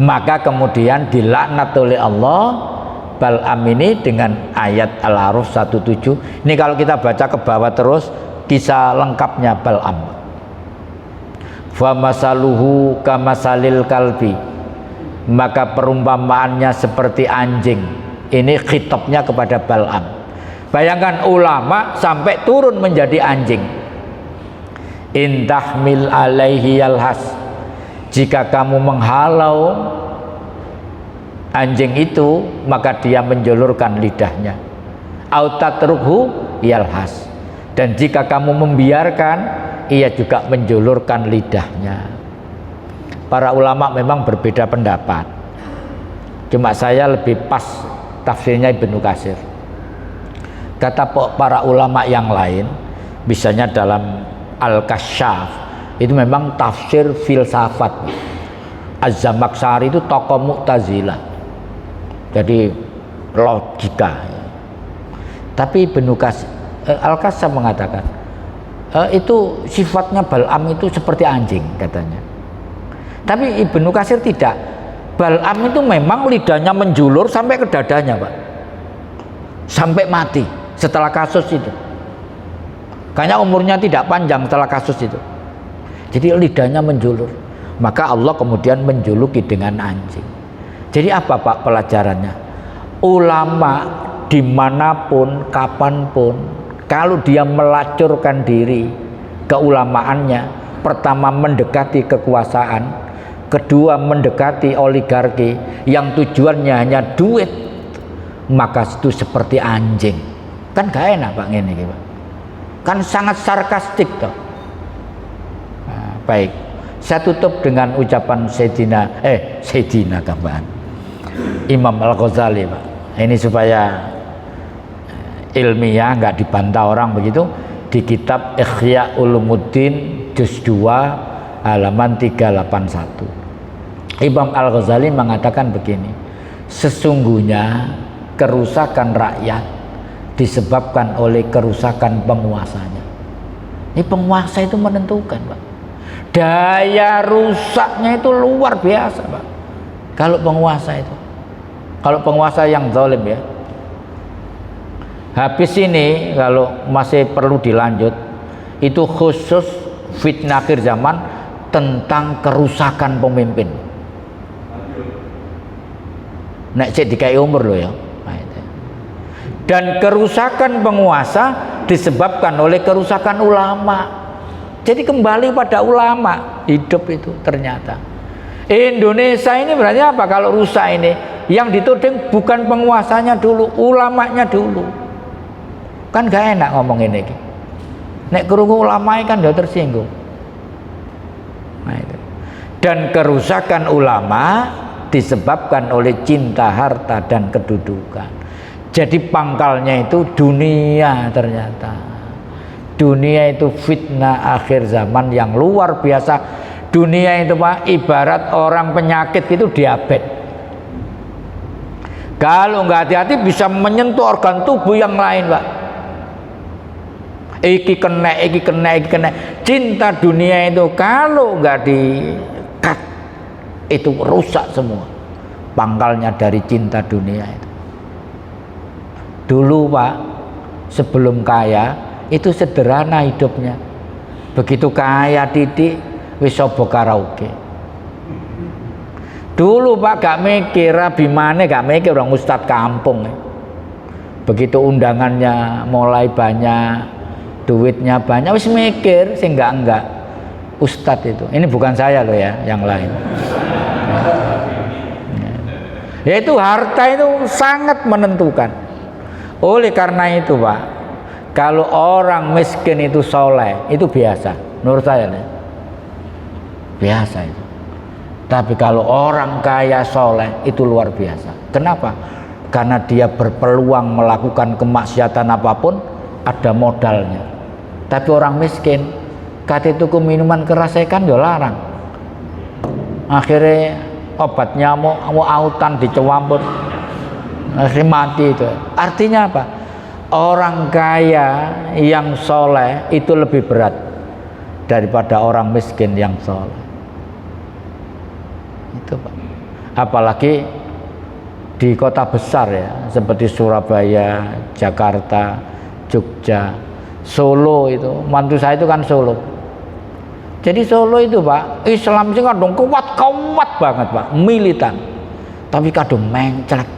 Maka kemudian dilaknat oleh Allah Bal'am ini dengan ayat Al-A'raf 17. Ini kalau kita baca ke bawah terus kisah lengkapnya Bal'am. Fa masaluhu kamasalil kalbi, maka perumpamaannya seperti anjing. Ini khitabnya kepada Bal'am. Bayangkan ulama sampai turun menjadi anjing. In tahmil alaihi yalhas, jika kamu menghalau anjing itu, maka dia menjulurkan lidahnya. Autatruhu yalhas, dan jika kamu membiarkan, ia juga menjulurkan lidahnya. Para ulama memang berbeda pendapat. Cuma saya lebih pas tafsirnya Ibnu Katsir. Kata para ulama yang lain, misalnya dalam Al-Kasyaf, itu memang tafsir filsafat. Az-Zamakhsyari itu tokoh Mu'tazilah, jadi logika. Tapi Ibnu Katsir, Al-Kasyaf mengatakan itu sifatnya Bal'am itu seperti anjing katanya. Tapi Ibnu Katsir tidak. Bal'am itu memang lidahnya menjulur sampai ke dadanya, Pak, sampai mati setelah kasus itu. Kayaknya umurnya tidak panjang setelah kasus itu. Jadi lidahnya menjulur. Maka Allah kemudian menjuluki dengan anjing. Jadi apa, Pak, pelajarannya? Ulama dimanapun, kapanpun, kalau dia melacurkan diri keulamaannya, pertama mendekati kekuasaan, kedua mendekati oligarki yang tujuannya hanya duit, maka itu seperti anjing. Kan gak enak, Pak, ini, Pak. Kan sangat sarkastik toh. Nah, baik, saya tutup dengan ucapan Sayyidina Gambahan Imam Al-Ghazali, Pak. Ini supaya ilmiah, nggak dibantah orang begitu. Di kitab Ihya Ulumuddin juz 2 halaman 381, Imam Al-Ghazali mengatakan begini: sesungguhnya kerusakan rakyat disebabkan oleh kerusakan penguasanya. Ini penguasa itu menentukan, Pak. Daya rusaknya itu luar biasa, Pak. Kalau penguasa itu, kalau penguasa yang zalim ya. Habis ini kalau masih perlu dilanjut, itu khusus fitnah akhir zaman tentang kerusakan pemimpin. Nek cek dikai umur loh ya. Dan kerusakan penguasa disebabkan oleh kerusakan ulama. Jadi kembali pada ulama hidup itu ternyata. Indonesia ini berarti apa kalau rusak ini? Yang dituding bukan penguasanya dulu, ulamanya dulu. Kan gak enak ngomong ini. Nek krungu ulama kan dia tersinggung. Nah, itu. Dan kerusakan ulama disebabkan oleh cinta harta dan kedudukan. Jadi pangkalnya itu dunia ternyata. Dunia itu fitnah akhir zaman yang luar biasa. Dunia itu Pak ibarat orang penyakit itu diabetes. Kalau nggak hati-hati bisa menyentuh organ tubuh yang lain Pak. Iki kena. Cinta dunia itu kalau nggak di-cut itu rusak semua. Pangkalnya dari cinta dunia itu. Dulu Pak sebelum kaya itu sederhana hidupnya. Begitu kaya titik wis sobo karaoke. Dulu Pak gak mikir Abimane, gak mikir orang ustadz kampung. Begitu undangannya mulai banyak, duitnya banyak, wis mikir sih enggak ustadz itu. Ini bukan saya loh ya, yang lain. Yaitu harta itu sangat menentukan. Oleh karena itu Pak, kalau orang miskin itu soleh, itu biasa. Menurut saya nih, biasa itu. Tapi kalau orang kaya soleh itu luar biasa. Kenapa? Karena dia berpeluang melakukan kemaksiatan apapun ada modalnya. Tapi orang miskin kate tuku minuman keras kan ya larang. Akhirnya obat nyamuk mau autan dicewampur, akhirnya mati itu. Artinya apa? Orang kaya yang soleh itu lebih berat daripada orang miskin yang soleh. Itu Pak. Apalagi di kota besar ya, seperti Surabaya, Jakarta, Jogja, Solo itu. Mantu saya itu kan Solo. Jadi Solo itu Pak, Islam sih kadang kuat banget Pak, militan. Tapi kadang mencret.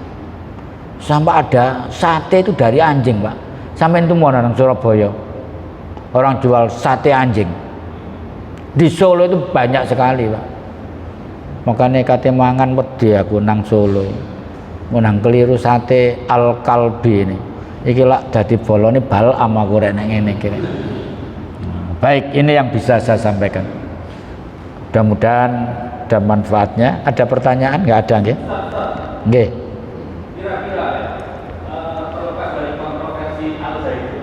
Sampai ada sate itu dari anjing Pak. Sampai itu mau nang Surabaya. Orang jual sate anjing. Di Solo itu banyak sekali Pak. Makanya kate mangan wedi aku nang Solo. Menang keliru sate Al-Kalbi ini. Iki lak dadi bolone bal ama aku rek nek ngene iki. Baik, ini yang bisa saya sampaikan. Mudah-mudahan ada manfaatnya. Ada pertanyaan nggak ada nggih? Nggih. Kira-kira terlepas dari kontroversi Al-Zaitun